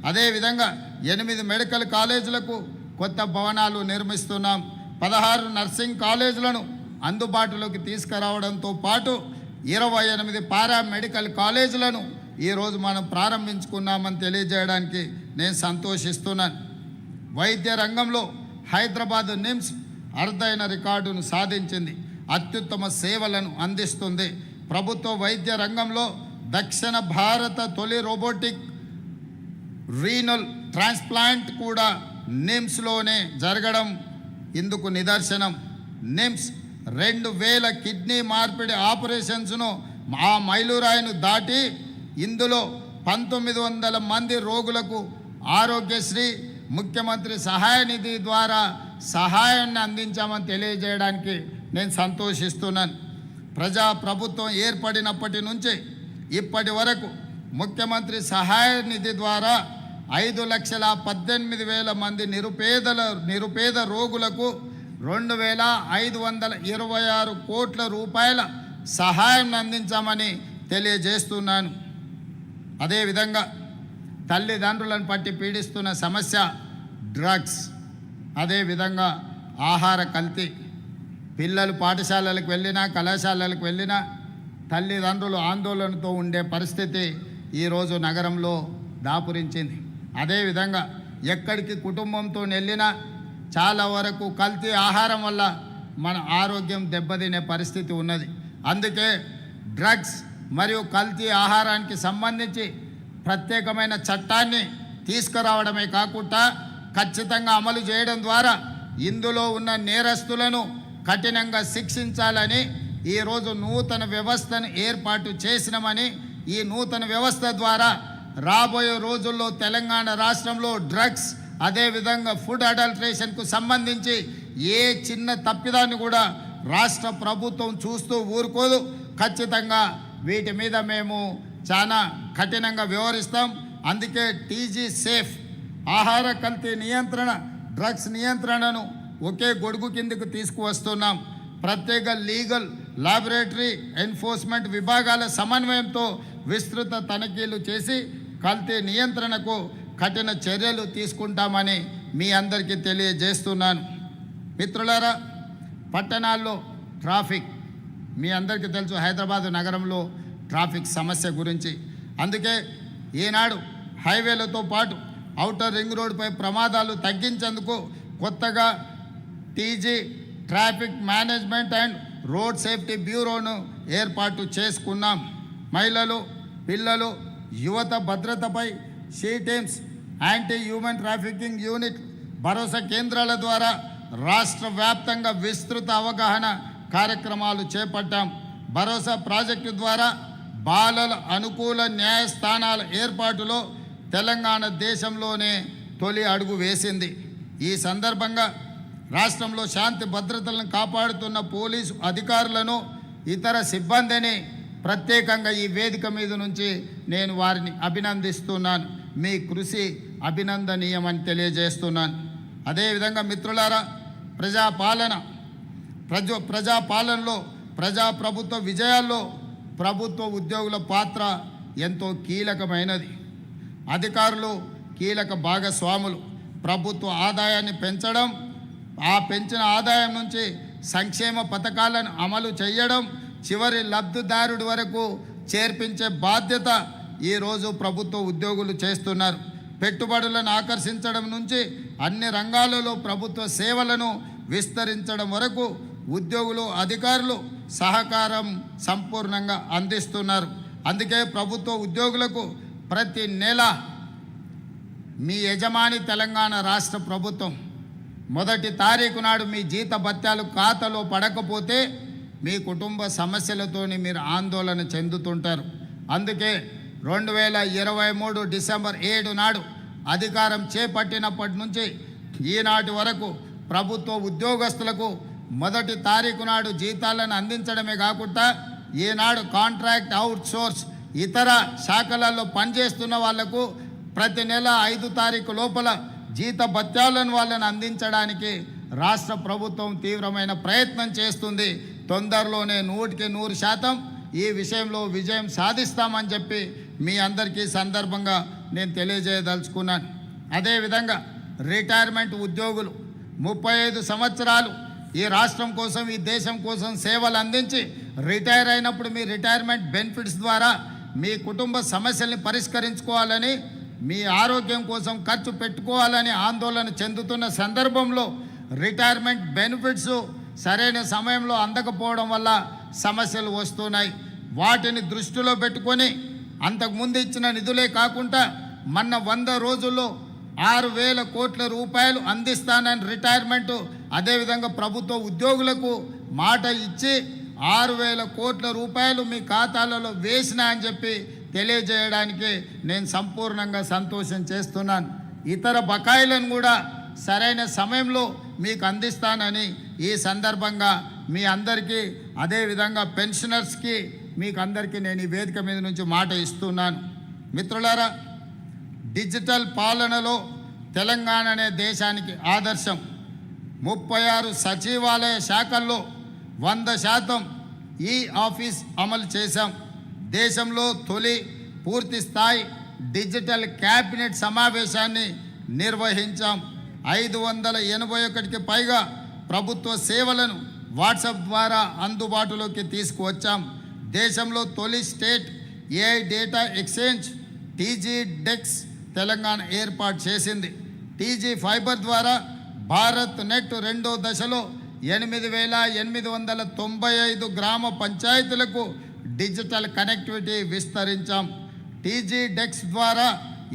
అదేవిధంగా 8 మెడికల్ కాలేజీలకు కొత్త భవనాలు నిర్మిస్తున్నాం. 16 నర్సింగ్ కాలేజీలను అందుబాటులోకి తీసుకురావడంతో పాటు 28 పారామెడికల్ కాలేజీలను ఈరోజు మనం ప్రారంభించుకున్నామని తెలియజేయడానికి నేను సంతోషిస్తున్నాను. వైద్య రంగంలో హైదరాబాద్ నిమ్స్ అరుదైన రికార్డును సాధించింది. అత్యుత్తమ సేవలను అందిస్తుంది. ప్రభుత్వ వైద్య రంగంలో దక్షిణ భారత తొలి రోబోటిక్ రీనల్ ట్రాన్స్ప్లాంట్ కూడా నిమ్స్లోనే జరగడం ఇందుకు నిదర్శనం. నిమ్స్ 2000 కిడ్నీ మార్పిడి ఆపరేషన్స్ను ఆ మైలురాయిను దాటి ఇందులో 1900 మంది రోగులకు ఆరోగ్యశ్రీ ముఖ్యమంత్రి సహాయ నిధి ద్వారా సహాయాన్ని అందించామని తెలియజేయడానికి నేను సంతోషిస్తున్నాను. ప్రజా ప్రభుత్వం ఏర్పడినప్పటి నుంచి ఇప్పటి వరకు ముఖ్యమంత్రి సహాయ నిధి ద్వారా 5,18,000 మంది నిరుపేద రోగులకు 2,526 కోట్ల రూపాయల సహాయం అందించామని తెలియజేస్తున్నాను. అదేవిధంగా తల్లిదండ్రులను పట్టి పీడిస్తున్న సమస్య డ్రగ్స్, అదేవిధంగా ఆహార కల్తీ. పిల్లలు పాఠశాలలకు వెళ్ళినా కళాశాలలకు వెళ్ళినా తల్లిదండ్రులు ఆందోళనతో ఉండే పరిస్థితి ఈరోజు నగరంలో దాపురించింది. అదేవిధంగా ఎక్కడికి కుటుంబంతో వెళ్ళినా చాలా వరకు కల్తీ ఆహారం వల్ల మన ఆరోగ్యం దెబ్బతినే పరిస్థితి ఉన్నది. అందుకే డ్రగ్స్ మరియు కల్తీ ఆహారానికి సంబంధించి ప్రత్యేకమైన చట్టాన్ని తీసుకురావడమే కాకుండా ఖచ్చితంగా అమలు చేయడం ద్వారా ఇందులో ఉన్న నేరస్తులను కఠినంగా శిక్షించాలని ఈరోజు నూతన వ్యవస్థను ఏర్పాటు చేసినామని, ఈ నూతన వ్యవస్థ ద్వారా రాబోయే రోజుల్లో తెలంగాణ రాష్ట్రంలో డ్రగ్స్ అదేవిధంగా ఫుడ్ అడల్ట్రేషన్కు సంబంధించి ఏ చిన్న తప్పిదాన్ని కూడా రాష్ట్ర ప్రభుత్వం చూస్తూ ఊరుకోదు. ఖచ్చితంగా వీటి మీద మేము చాలా కఠినంగా వ్యవహరిస్తాం. అందుకే టీజీ సేఫ్ ఆహార కల్తీ నియంత్రణ, డ్రగ్స్ నియంత్రణను ఒకే గొడుగు కిందకు తీసుకువస్తున్నాం. ప్రత్యేక లీగల్, లాబొరేటరీ, ఎన్ఫోర్స్మెంట్ విభాగాల సమన్వయంతో విస్తృత తనిఖీలు చేసి కల్తీ నియంత్రణకు కఠిన చర్యలు తీసుకుంటామని మీ అందరికీ తెలియజేస్తున్నాను. మిత్రులారా, పట్టణాల్లో ట్రాఫిక్ మీ అందరికీ తెలుసు, హైదరాబాదు నగరంలో ట్రాఫిక్ సమస్య గురించి. అందుకే ఈనాడు హైవేలతో పాటు ఔటర్ రింగ్ రోడ్డుపై ప్రమాదాలు తగ్గించేందుకు కొత్తగా TG traffic management and road safety బ్యూరోను ఏర్పాటు చేసుకున్నాం. మహిళలు, పిల్లలు, యువత భద్రతపై she teams, anti human trafficking unit, భరోసా కేంద్రాల ద్వారా రాష్ట్ర వ్యాప్తంగా విస్తృత అవగాహన కార్యక్రమాలు చేపట్టాం. భరోసా ప్రాజెక్టు ద్వారా బాలల అనుకూల న్యాయస్థానాల ఏర్పాటులో తెలంగాణ దేశంలోనే తొలి అడుగు వేసింది. ఈ సందర్భంగా రాష్ట్రంలో శాంతి భద్రతలను కాపాడుతున్న పోలీసు అధికారులను, ఇతర సిబ్బందిని ప్రత్యేకంగా ఈ వేదిక మీద నుంచి నేను వారిని అభినందిస్తున్నాను. మీ కృషి అభినందనీయమని తెలియజేస్తున్నాను. అదేవిధంగా మిత్రులారా, ప్రజాపాలనలో ప్రజాప్రభుత్వ విజయాల్లో ప్రభుత్వ ఉద్యోగుల పాత్ర ఎంతో కీలకమైనది. అధికారులు కీలక భాగస్వాములు. ప్రభుత్వ ఆదాయాన్ని పెంచడం, ఆ పెంచిన ఆదాయం నుంచి సంక్షేమ పథకాలను అమలు చేయడం, చివరి లబ్ధిదారుడి వరకు చేర్పించే బాధ్యత ఈరోజు ప్రభుత్వ ఉద్యోగులు చేస్తున్నారు. పెట్టుబడులను ఆకర్షించడం నుంచి అన్ని రంగాలలో ప్రభుత్వ సేవలను విస్తరించడం వరకు ఉద్యోగులు, అధికారులు సహకారం సంపూర్ణంగా అందిస్తున్నారు. అందుకే ప్రభుత్వ ఉద్యోగులకు ప్రతి నెల మీ యజమాని తెలంగాణ రాష్ట్ర ప్రభుత్వం మొదటి తారీఖు నాడు మీ జీత భత్యాలు ఖాతాలో పడకపోతే మీ కుటుంబ సమస్యలతోని మీరు ఆందోళన చెందుతుంటారు. అందుకే 2023 డిసెంబర్ 7 నాడు అధికారం చేపట్టినప్పటి నుంచి ఈనాటి వరకు ప్రభుత్వ ఉద్యోగస్తులకు మొదటి తారీఖు నాడు జీతాలను అందించడమే కాకుండా ఈనాడు కాంట్రాక్ట్ అవుట్సోర్స్ ఇతర శాఖలలో పనిచేస్తున్న వాళ్లకు ప్రతి నెల 5 తారీఖు లోపల జీత భత్యాలను వాళ్ళని అందించడానికి రాష్ట్ర ప్రభుత్వం తీవ్రమైన ప్రయత్నం చేస్తుంది. తొందరలోనే 100% ఈ విషయంలో విజయం సాధిస్తామని చెప్పి మీ అందరికీ సందర్భంగా నేను తెలియజేయదలుచుకున్నాను. అదేవిధంగా రిటైర్మెంట్ ఉద్యోగులు 35 సంవత్సరాలు ఈ రాష్ట్రం కోసం, ఈ దేశం కోసం సేవలు అందించి రిటైర్ అయినప్పుడు మీ రిటైర్మెంట్ బెనిఫిట్స్ ద్వారా మీ కుటుంబ సమస్యల్ని పరిష్కరించుకోవాలని, మీ ఆరోగ్యం కోసం ఖర్చు పెట్టుకోవాలని ఆందోళన చెందుతున్న సందర్భంలో రిటైర్మెంట్ బెనిఫిట్స్ సరైన సమయంలో అందకపోవడం వల్ల సమస్యలు వస్తున్నాయి. వాటిని దృష్టిలో పెట్టుకొని అంతకుముందు ఇచ్చిన నిధులే కాకుండా మొన్న 100 రోజుల్లో 6,000 కోట్ల రూపాయలు అందిస్తానని రిటైర్మెంటు, అదేవిధంగా ప్రభుత్వ ఉద్యోగులకు మాట ఇచ్చి 6,000 కోట్ల రూపాయలు మీ ఖాతాలలో వేసినా అని చెప్పి తెలియజేయడానికి నేను సంపూర్ణంగా సంతోషం చేస్తున్నాను. ఇతర బకాయిలను కూడా సరైన సమయంలో మీకు అందిస్తానని ఈ సందర్భంగా మీ అందరికీ, అదేవిధంగా పెన్షనర్స్కి మీకు అందరికీ నేను ఈ వేదిక మీద నుంచి మాట ఇస్తున్నాను. మిత్రులారా, డిజిటల్ పాలనలో తెలంగాణ అనే దేశానికి ఆదర్శం. 36 సచివాలయ శాఖల్లో 100% ఈ ఆఫీస్ అమలు చేశాం. దేశంలో తొలి పూర్తి స్థాయి డిజిటల్ క్యాబినెట్ సమావేశాన్ని నిర్వహించాం. 581కి పైగా ప్రభుత్వ సేవలను వాట్సాప్ ద్వారా అందుబాటులోకి తీసుకువచ్చాం. దేశంలో తొలి state AI data exchange TG dex Telangana ఏర్పాటు చేసింది. టీజీ ఫైబర్ ద్వారా భారత్ నెట్ 2వ దశలో 8,895 గ్రామ పంచాయతీలకు డిజిటల్ కనెక్టివిటీ విస్తరించాం. టీజీ డెక్స్ ద్వారా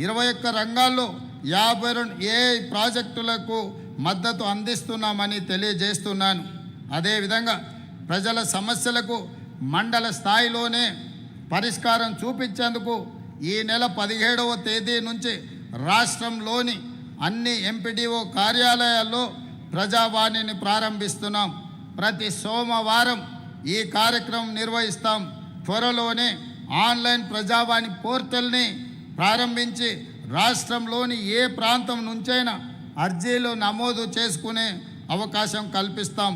21 రంగాల్లో 52 ఏఐ ప్రాజెక్టులకు మద్దతు అందిస్తున్నామని తెలియజేస్తున్నాను. అదేవిధంగా ప్రజల సమస్యలకు మండల స్థాయిలోనే పరిష్కారం చూపించేందుకు ఈ నెల 17వ తేదీ నుంచి రాష్ట్రంలోని అన్ని ఎంపీడీఓ కార్యాలయాల్లో ప్రజావాణిని ప్రారంభిస్తున్నాం. ప్రతి సోమవారం ఈ కార్యక్రమం నిర్వహిస్తాం. త్వరలోనే ఆన్లైన్ ప్రజావాణి పోర్టల్ని ప్రారంభించి రాష్ట్రంలోని ఏ ప్రాంతం నుంచైనా అర్జీలు నమోదు చేసుకునే అవకాశం కల్పిస్తాం.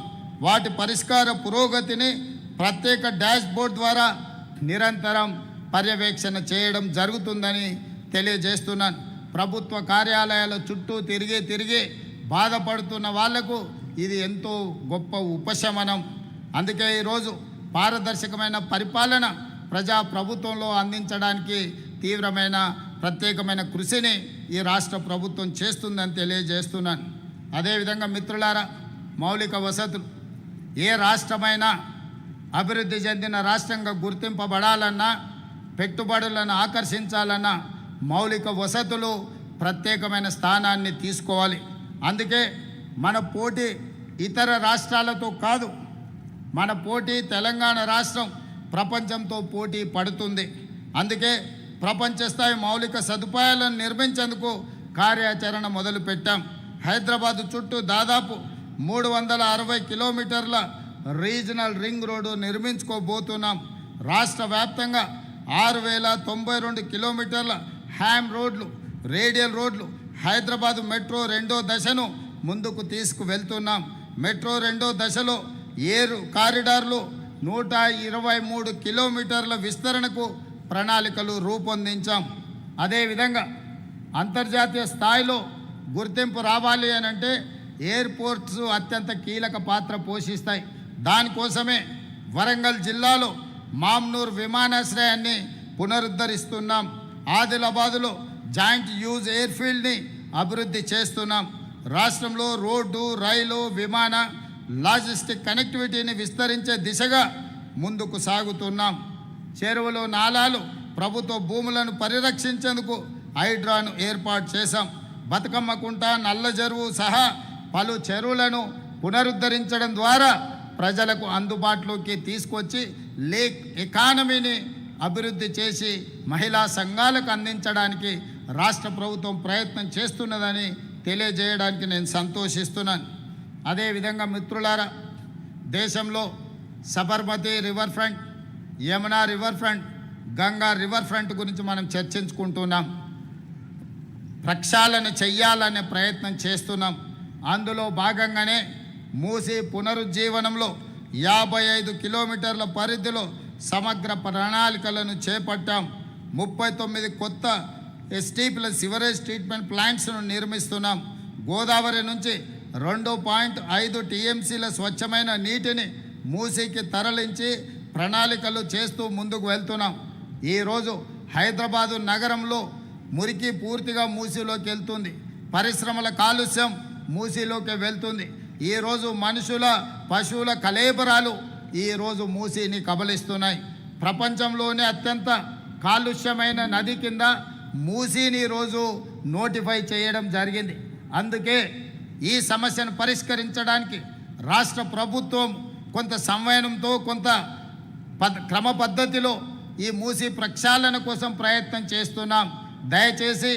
వాటి పరిష్కార పురోగతిని ప్రత్యేక డాష్బోర్డ్ ద్వారా నిరంతరం పర్యవేక్షణ చేయడం జరుగుతుందని తెలియజేస్తున్నాను. ప్రభుత్వ కార్యాలయాల చుట్టూ తిరిగి బాధపడుతున్న వాళ్లకు ఇది ఎంతో గొప్ప ఉపశమనం. అందుకే ఈరోజు పారదర్శకమైన పరిపాలన ప్రజా ప్రభుత్వంలో అందించడానికి తీవ్రమైన ప్రత్యేకమైన కృషిని ఈ రాష్ట్ర ప్రభుత్వం చేస్తుందని తెలియజేస్తున్నాను. అదేవిధంగా మిత్రులారా, మౌలిక వసతులు ఏ రాష్ట్రమైనా అభివృద్ధి చెందిన రాష్ట్రంగా గుర్తింపబడాలన్నా, పెట్టుబడులను ఆకర్షించాలన్నా మౌలిక వసతులు ప్రత్యేకమైన స్థానాన్ని తీసుకోవాలి. అందుకే మన పోటీ ఇతర రాష్ట్రాలతో కాదు, మన పోటీ తెలంగాణ రాష్ట్రం ప్రపంచంతో పోటీ పడుతుంది. అందుకే ప్రపంచ స్థాయి మౌలిక సదుపాయాలను నిర్మించేందుకు కార్యాచరణ మొదలుపెట్టాం. హైదరాబాద్ చుట్టూ దాదాపు 360 కిలోమీటర్ల రీజనల్ రింగ్ రోడ్డు నిర్మించుకోబోతున్నాం. రాష్ట్ర వ్యాప్తంగా 6092 కిలోమీటర్ల హ్యామ్ రోడ్లు, రేడియల్ రోడ్లు, హైదరాబాద్ మెట్రో 2వ దశను ముందుకు తీసుకువెళ్తున్నాం. మెట్రో 2వ దశలో 7 కారిడార్లు, 123 కిలోమీటర్ల విస్తరణకు ప్రణాళికలు రూపొందించాం. అదేవిధంగా అంతర్జాతీయ స్థాయిలో గుర్తింపు రావాలి అని అంటే ఎయిర్పోర్ట్స్ అత్యంత కీలక పాత్ర పోషిస్తాయి. దానికోసమే వరంగల్ జిల్లాలో మామ్నూర్ విమానాశ్రయాన్ని పునరుద్ధరిస్తున్నాం. ఆదిలాబాదులో జాయింట్ యూజ్ ఎయిర్ఫీల్డ్ని అభివృద్ధి చేస్తున్నాం. రాష్ట్రంలో రోడ్డు, రైలు, విమాన లాజిస్టిక్ కనెక్టివిటీని విస్తరించే దిశగా ముందుకు సాగుతున్నాం. చెరువులు, నాలాలు, ప్రభుత్వ భూములను పరిరక్షించేందుకు హైడ్రాను ఏర్పాటు చేశాం. బతుకమ్మ కుంట, నల్ల చెరువు సహా పలు చెరువులను పునరుద్ధరించడం ద్వారా ప్రజలకు అందుబాటులోకి తీసుకొచ్చి లేక్ ఎకానమీని అభివృద్ధి చేసి మహిళా సంఘాలకు అందించడానికి రాష్ట్ర ప్రభుత్వం ప్రయత్నం చేస్తున్నదని తెలియజేయడానికి నేను సంతోషిస్తున్నాను. అదేవిధంగా మిత్రులారా, దేశంలో Sabarmati river front, Yamuna river front, Ganga river front గురించి మనం చర్చించుకుంటున్నాం. ప్రక్షాళన చెయ్యాలనే ప్రయత్నం చేస్తున్నాం. అందులో భాగంగానే మూసీ పునరుజ్జీవనంలో 55 కిలోమీటర్ల పరిధిలో సమగ్ర ప్రణాళికలను చేపట్టాం. 39 కొత్త ST+ సివరేజ్ ట్రీట్మెంట్ ప్లాంట్స్ను నిర్మిస్తున్నాం. గోదావరి నుంచి 2.5 TMCల స్వచ్ఛమైన నీటిని మూసీకి తరలించి ప్రణాళికలు చేస్తూ ముందుకు వెళ్తున్నాం. ఈరోజు హైదరాబాదు నగరంలో మురికి పూర్తిగా మూసీలోకి వెళ్తుంది. పరిశ్రమల కాలుష్యం మూసీలోకి వెళ్తుంది. ఈరోజు మనుషుల, పశువుల కళేబరాలు ఈరోజు మూసీని కబలిస్తున్నాయి. ప్రపంచంలోనే అత్యంత కాలుష్యమైన నది కింద మూసీని ఈరోజు నోటిఫై చేయడం జరిగింది. అందుకే ఈ సమస్యను పరిష్కరించడానికి రాష్ట్ర ప్రభుత్వం కొంత సంవయనంతో, కొంత క్రమ పద్ధతిలో ఈ మూసీ ప్రక్షాళన కోసం ప్రయత్నం చేస్తున్నాం. దయచేసి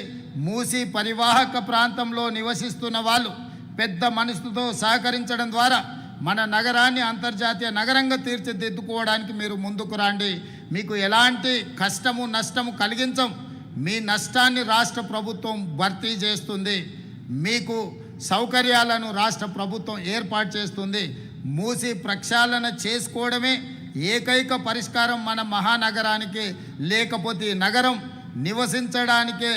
మూసీ పరివాహక ప్రాంతంలో నివసిస్తున్న వాళ్ళు పెద్ద మనసుతో సహకరించడం ద్వారా మన నగరాన్ని అంతర్జాతీయ నగరంగా తీర్చిదిద్దుకోవడానికి మీరు ముందుకు రండి. మీకు ఎలాంటి కష్టము, నష్టము కలిగించం. మీ నష్టాన్ని రాష్ట్ర ప్రభుత్వం భర్తీ చేస్తుంది. మీకు సౌకర్యాలను రాష్ట్ర ప్రభుత్వం ఏర్పాటు చేస్తుంది. మూసీ ప్రక్షాళన చేసుకోవడమే ఏకైక పరిష్కారం మన మహానగరానికి. లేకపోతే ఈ నగరం నివసించడానికే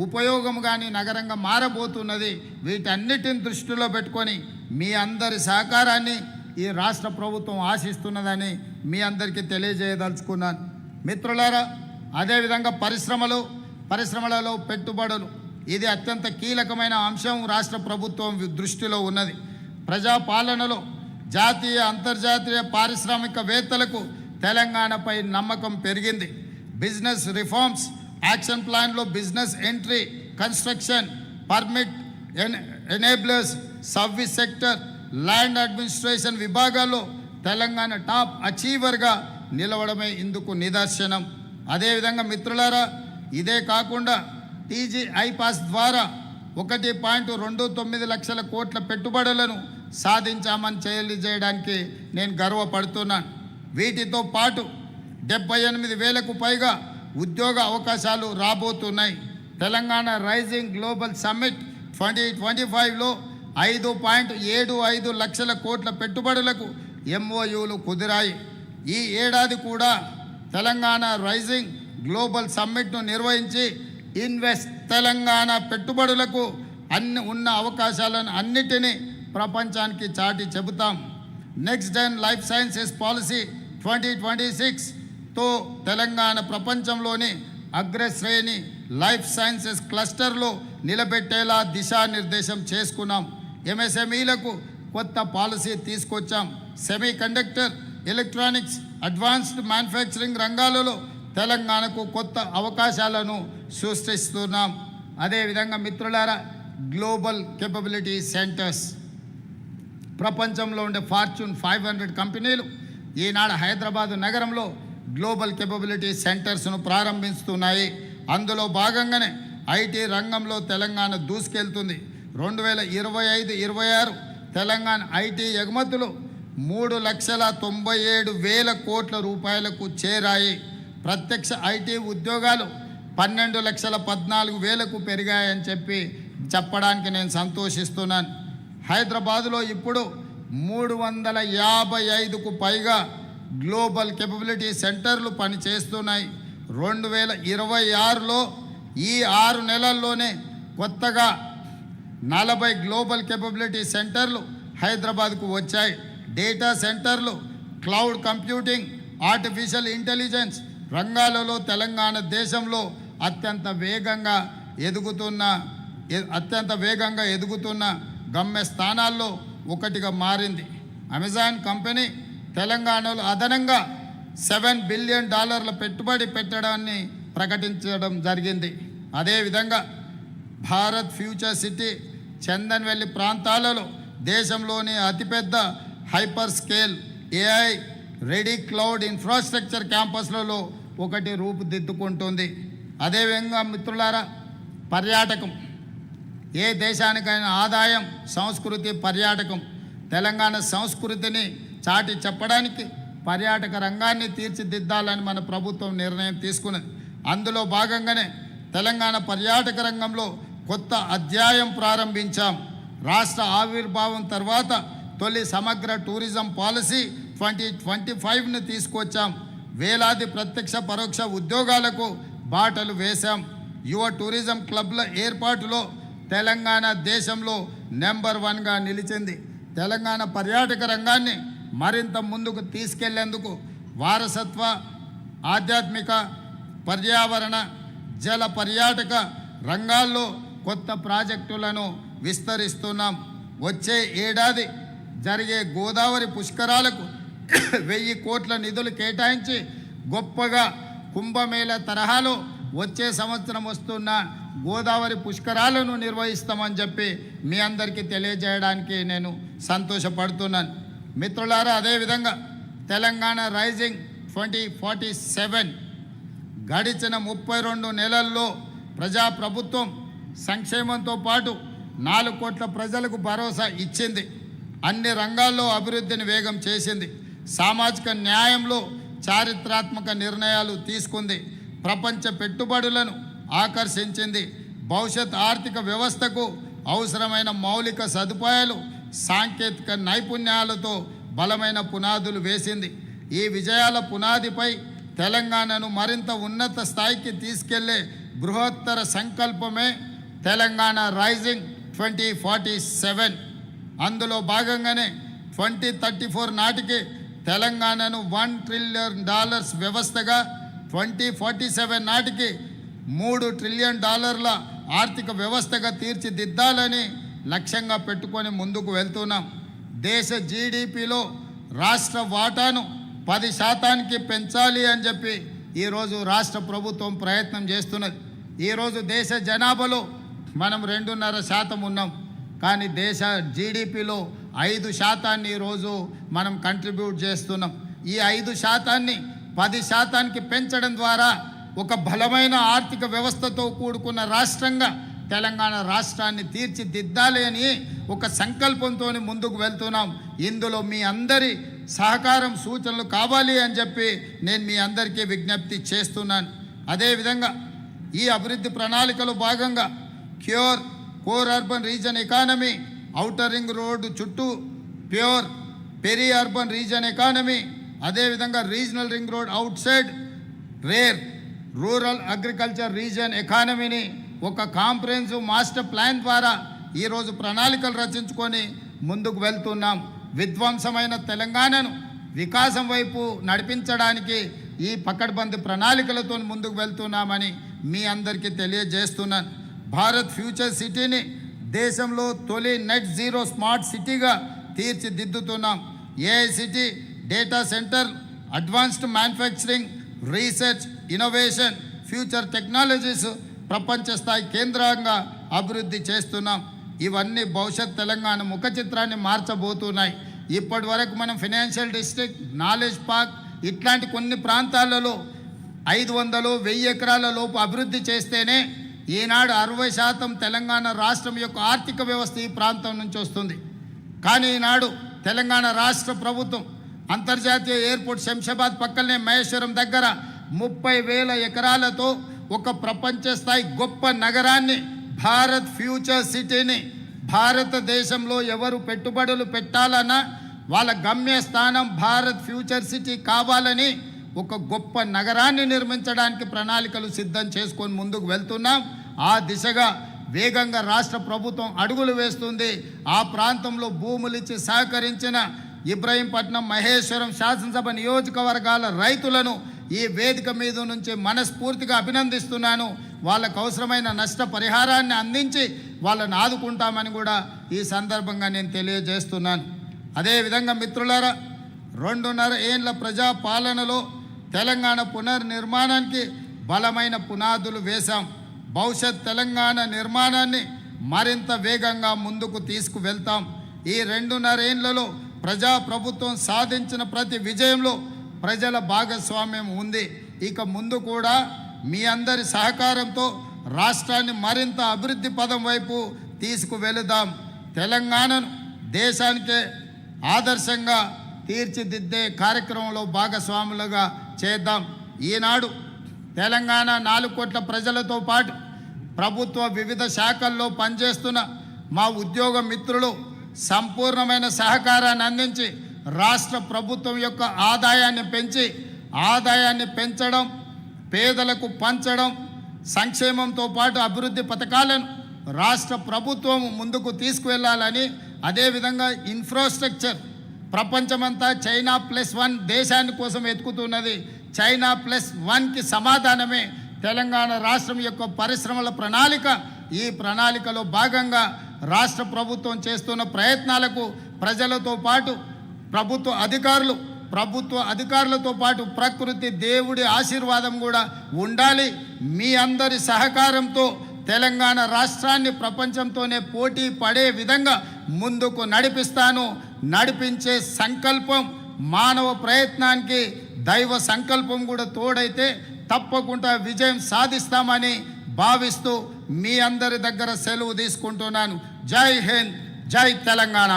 ఉపయోగం కానీ నగరంగా మారబోతున్నది. వీటన్నిటిని దృష్టిలో పెట్టుకొని మీ అందరి సహకారాన్ని ఈ రాష్ట్ర ప్రభుత్వం ఆశిస్తున్నదని మీ అందరికీ తెలియజేయదలుచుకున్నాను. మిత్రులారా, అదేవిధంగా పరిశ్రమలలో పెట్టుబడులు, ఇది అత్యంత కీలకమైన అంశం రాష్ట్ర ప్రభుత్వం దృష్టిలో ఉన్నది. ప్రజాపాలనలో జాతీయ, అంతర్జాతీయ పారిశ్రామికవేత్తలకు తెలంగాణపై నమ్మకం పెరిగింది. బిజినెస్ రిఫార్మ్స్ యాక్షన్ ప్లాన్లో business entry, construction, permit, enablers, service sector, land administration విభాగాల్లో తెలంగాణ టాప్ అచీవర్గా నిలవడమే ఇందుకు నిదర్శనం. అదేవిధంగా మిత్రులారా, ఇదే కాకుండా టీజీ ఐపాస్ ద్వారా 1.29 లక్షల కోట్ల పెట్టుబడులను సాధించామని తెలియజేయడానికి నేను గర్వపడుతున్నాను. వీటితో పాటు 78,000కు పైగా ఉద్యోగ అవకాశాలు రాబోతున్నాయి. తెలంగాణ రైజింగ్ గ్లోబల్ సమ్మిట్ 2025లో 5.75 లక్షల కోట్ల పెట్టుబడులకు MOUలు కుదిరాయి. ఈ ఏడాది కూడా తెలంగాణ రైజింగ్ గ్లోబల్ సమ్మిట్ను నిర్వహించి ఇన్వెస్ట్ తెలంగాణ పెట్టుబడులకు ఉన్న అవకాశాలను అన్నిటినీ ప్రపంచానికి చాటి చెబుతాం. Next gen life sciences policy 2026తో తెలంగాణ ప్రపంచంలోని అగ్రశ్రేణి లైఫ్ సైన్సెస్ క్లస్టర్లో నిలబెట్టేలా దిశానిర్దేశం చేసుకున్నాం. ఎంఎస్ఎంఈలకు కొత్త పాలసీ తీసుకొచ్చాం. Semi conductor, electronics, advanced manufacturing రంగాలలో తెలంగాణకు కొత్త అవకాశాలను సృష్టిస్తున్నాం. అదేవిధంగా మిత్రులారా, గ్లోబల్ కేపబిలిటీ సెంటర్స్, ప్రపంచంలో ఉండే ఫార్చ్యూన్ 500 కంపెనీలు ఈనాడు హైదరాబాదు నగరంలో గ్లోబల్ కేపబిలిటీ సెంటర్స్ను ప్రారంభిస్తున్నాయి. అందులో భాగంగానే ఐటీ రంగంలో తెలంగాణ దూసుకెళ్తుంది. 2025-26 తెలంగాణ ఐటీ ఎగుమతులు 3,97,000 కోట్ల రూపాయలకు చేరాయి. ప్రత్యక్ష ఐటీ ఉద్యోగాలు 12,14,000కు పెరిగాయని చెప్పడానికి నేను సంతోషిస్తున్నాను. హైదరాబాదులో ఇప్పుడు 355కు పైగా గ్లోబల్ కేపబిలిటీ సెంటర్లు పనిచేస్తున్నాయి. 2026లో ఈ 6 నెలల్లోనే కొత్తగా 40 గ్లోబల్ కేపబిలిటీ సెంటర్లు హైదరాబాద్కు వచ్చాయి. డేటా సెంటర్లు, క్లౌడ్ కంప్యూటింగ్, ఆర్టిఫిషియల్ ఇంటెలిజెన్స్ రంగాలలో తెలంగాణ దేశంలో అత్యంత వేగంగా ఎదుగుతున్న గమ్యస్థానాల్లో ఒకటిగా మారింది. అమెజాన్ కంపెనీ తెలంగాణలో అదనంగా $7 బిలియన్ పెట్టుబడి పెట్టడాన్ని ప్రకటించడం జరిగింది. అదేవిధంగా భారత్ ఫ్యూచర్ సిటీ చందన్వెల్లి ప్రాంతాలలో దేశంలోని అతిపెద్ద hyper scale AI ready cloud infrastructure క్యాంపస్లలో ఒకటి రూపుదిద్దుకుంటుంది. అదేవిధంగా మిత్రులారా, పర్యాటకం ఏ దేశానికైనా ఆదాయం, సంస్కృతి, పర్యాటకం. తెలంగాణ సంస్కృతిని చాటి చెప్పడానికి పర్యాటక రంగాన్ని తీర్చిదిద్దాలని మన ప్రభుత్వం నిర్ణయం తీసుకున్నది. అందులో భాగంగానే తెలంగాణ పర్యాటక రంగంలో కొత్త అధ్యాయం ప్రారంభించాం. రాష్ట్ర ఆవిర్భావం తర్వాత తొలి సమగ్ర టూరిజం పాలసీ 2025ను తీసుకొచ్చాం. వేలాది ప్రత్యక్ష పరోక్ష ఉద్యోగాలకు బాటలు వేశాం. యువ టూరిజం క్లబ్ల ఏర్పాటులో తెలంగాణ దేశంలో నెంబర్ 1గా నిలిచింది. తెలంగాణ పర్యాటక రంగాన్ని మరింత ముందుకు తీసుకెళ్లేందుకు వారసత్వ, ఆధ్యాత్మిక, పర్యావరణ, జల పర్యాటక రంగాల్లో కొత్త ప్రాజెక్టులను విస్తరిస్తున్నాం. వచ్చే ఏడాది జరిగే గోదావరి పుష్కరాలకు 1000 కోట్ల నిధులు కేటాయించి గొప్పగా కుంభమేళ తరహాలో వచ్చే సంవత్సరం వస్తున్న గోదావరి పుష్కరాలను నిర్వహిస్తామని చెప్పి మీ అందరికీ తెలియజేయడానికి నేను సంతోషపడుతున్నాను. మిత్రులారా, అదేవిధంగా తెలంగాణ రైజింగ్ 2047 గడిచిన 32 నెలల్లో ప్రజాప్రభుత్వం సంక్షేమంతో పాటు 4 కోట్ల ప్రజలకు భరోసా ఇచ్చింది. అన్ని రంగాల్లో అభివృద్ధిని వేగం చేసింది. సామాజిక న్యాయంలో చారిత్రాత్మక నిర్ణయాలు తీసుకుంది. ప్రపంచ పెట్టుబడులను ఆకర్షించింది. భవిష్యత్ ఆర్థిక వ్యవస్థకు అవసరమైన మౌలిక సదుపాయాలు, సాంకేతిక నైపుణ్యాలతో బలమైన పునాదులు వేసింది. ఈ విజయాల పునాదిపై తెలంగాణను మరింత ఉన్నత స్థాయికి తీసుకెళ్లే బృహత్తర సంకల్పమే తెలంగాణ రైజింగ్ 2047. అందులో భాగంగానే 2034 నాటికి తెలంగాణను $1 ట్రిలియన్ వ్యవస్థగా, 2047 నాటికి $3 ట్రిలియన్ ఆర్థిక వ్యవస్థగా తీర్చిదిద్దాలని లక్ష్యంగా పెట్టుకొని ముందుకు వెళ్తున్నాం. దేశ జీడిపిలో రాష్ట్ర వాటాను 10% పెంచాలి అని చెప్పి ఈరోజు రాష్ట్ర ప్రభుత్వం ప్రయత్నం చేస్తున్నది. ఈరోజు దేశ జనాభాలో మనం 2.5% ఉన్నాం. కానీ దేశ జీడిపిలో 5% ఈరోజు మనం కంట్రిబ్యూట్ చేస్తున్నాం. ఈ 5%ని 10%కి పెంచడం ద్వారా ఒక బలమైన ఆర్థిక వ్యవస్థతో కూడుకున్న రాష్ట్రంగా తెలంగాణ రాష్ట్రాన్ని తీర్చిదిద్దాలి అని ఒక సంకల్పంతో ముందుకు వెళ్తున్నాం. ఇందులో మీ అందరి సహకారం, సూచనలు కావాలి అని చెప్పి నేను మీ అందరికీ విజ్ఞప్తి చేస్తున్నాను. అదేవిధంగా ఈ అభివృద్ధి ప్రణాళికలో భాగంగా core urban region economy, outer ring road చుట్టూ pure peri urban region economy, అదేవిధంగా regional ring road outside rare rural agriculture region ఎకానమీని ఒక కాంప్రహెన్సివ్ మాస్టర్ ప్లాన్ ద్వారా ఈరోజు ప్రణాళికలు రచించుకొని ముందుకు వెళ్తున్నాం. విధ్వంసమైన తెలంగాణను వికాసం వైపు నడిపించడానికి ఈ పకడ్బందీ ప్రణాళికలతో ముందుకు వెళ్తున్నామని మీ అందరికీ తెలియజేస్తున్నాను. భారత్ ఫ్యూచర్ సిటీని దేశంలో తొలి నెట్ జీరో స్మార్ట్ సిటీగా తీర్చిదిద్దుతున్నాం. AI city, data centre, advanced manufacturing, research, innovation, future technologies ప్రపంచ స్థాయి కేంద్రంగా అభివృద్ధి చేస్తున్నాం. ఇవన్నీ భవిష్యత్ తెలంగాణ ముఖ చిత్రాన్ని మార్చబోతున్నాయి. ఇప్పటి వరకు మనం ఫైనాన్షియల్ డిస్ట్రిక్ట్, నాలెడ్జ్ పార్క్ ఇట్లాంటి కొన్ని ప్రాంతాలలో 500-1000 ఎకరాల లోపు అభివృద్ధి చేస్తేనే ఈనాడు 60% తెలంగాణ రాష్ట్రం యొక్క ఆర్థిక వ్యవస్థ ఈ ప్రాంతం నుంచి వస్తుంది. కానీ ఈనాడు తెలంగాణ రాష్ట్ర ప్రభుత్వం అంతర్జాతీయ ఎయిర్పోర్ట్ శంషాబాద్ పక్కనే మహేశ్వరం దగ్గర 30,000 ఎకరాలతో ఒక ప్రపంచ స్థాయి గొప్ప నగరాన్ని, భారత్ ఫ్యూచర్ సిటీని, భారతదేశంలో ఎవరు పెట్టుబడులు పెట్టాలన్నా వాళ్ళ గమ్యస్థానం భారత్ ఫ్యూచర్ సిటీ కావాలని ఒక గొప్ప నగరాన్ని నిర్మించడానికి ప్రణాళికలు సిద్ధం చేసుకొని ముందుకు వెళ్తున్నాం. ఆ దిశగా వేగంగా రాష్ట్ర ప్రభుత్వం అడుగులు వేస్తుంది. ఆ ప్రాంతంలో భూములిచ్చి సహకరించిన ఇబ్రహీంపట్నం, మహేశ్వరం శాసనసభ నియోజకవర్గాల రైతులను ఈ వేదిక మీద నుంచి మనస్ఫూర్తిగా అభినందిస్తున్నాను. వాళ్ళకు అవసరమైన నష్టపరిహారాన్ని అందించి వాళ్ళని ఆదుకుంటామని కూడా ఈ సందర్భంగా నేను తెలియజేస్తున్నాను. అదేవిధంగా మిత్రులారా, 2.5 ఏళ్ల ప్రజాపాలనలో తెలంగాణ పునర్నిర్మాణానికి బలమైన పునాదులు వేశాం. భవిష్యత్ తెలంగాణ నిర్మాణాన్ని మరింత వేగంగా ముందుకు తీసుకువెళ్తాం. ఈ 2.5 ఏళ్లలో ప్రజాప్రభుత్వం సాధించిన ప్రతి విజయంలో ప్రజల భాగస్వామ్యం ఉంది. ఇక ముందు కూడా మీ అందరి సహకారంతో రాష్ట్రాన్ని మరింత అభివృద్ధి పదం వైపు తీసుకువెళదాం. తెలంగాణను దేశానికే ఆదర్శంగా తీర్చిదిద్దే కార్యక్రమంలో భాగస్వాములుగా చేద్దాం. ఈనాడు తెలంగాణ 4 కోట్ల ప్రజలతో పాటు ప్రభుత్వ వివిధ శాఖల్లో పనిచేస్తున్న మా ఉద్యోగ మిత్రులు సంపూర్ణమైన సహకారాన్ని అందించి రాష్ట్ర ప్రభుత్వం యొక్క ఆదాయాన్ని పెంచడం, పేదలకు పంచడం, సంక్షేమంతో పాటు అభివృద్ధి పథకాలను రాష్ట్ర ప్రభుత్వం ముందుకు తీసుకువెళ్ళాలని, అదేవిధంగా ఇన్ఫ్రాస్ట్రక్చర్ ప్రపంచమంతా చైనా +1 దేశాన్ని కోసం ఎత్తుకుతున్నది. చైనా +1కి సమాధానమే తెలంగాణ రాష్ట్రం యొక్క పరిశ్రమల ప్రణాళిక. ఈ ప్రణాళికలో భాగంగా రాష్ట్ర ప్రభుత్వం చేస్తున్న ప్రయత్నాలకు ప్రజలతో పాటు ప్రభుత్వ అధికారులతో పాటు ప్రకృతి దేవుడి ఆశీర్వాదం కూడా ఉండాలి. మీ అందరి సహకారంతో తెలంగాణ రాష్ట్రాన్ని ప్రపంచంతోనే పోటీ పడే విధంగా ముందుకు నడిపించే సంకల్పం, మానవ ప్రయత్నానికి దైవ సంకల్పం కూడా తోడైతే తప్పకుండా విజయం సాధిస్తామని భావిస్తూ మీ అందరి దగ్గర సెలవు తీసుకుంటున్నాను. జై హింద్, జై తెలంగాణ.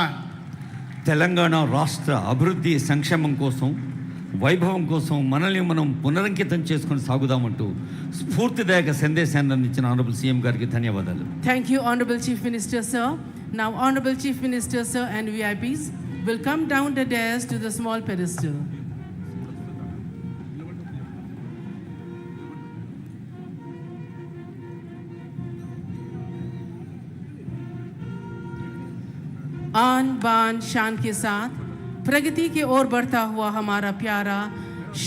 తెలంగాణ రాష్ట్ర అభివృద్ధి, సంక్షేమం కోసం, వైభవం కోసం మనల్ని మనం పునరంకితం చేసుకొని సాగుదామంటూ స్ఫూర్తిదాయక సందేశాన్ని అందించిన ఆనరబుల్ సీఎం గారికి ధన్యవాదాలు. Thank you, Honorable Chief Minister, sir. Now, Honorable Chief Minister, sir, and VIPs will come down the dais to the small pedestal. आन बान शान के साथ प्रगति की ओर बढ़ता हुआ हमारा प्यारा शान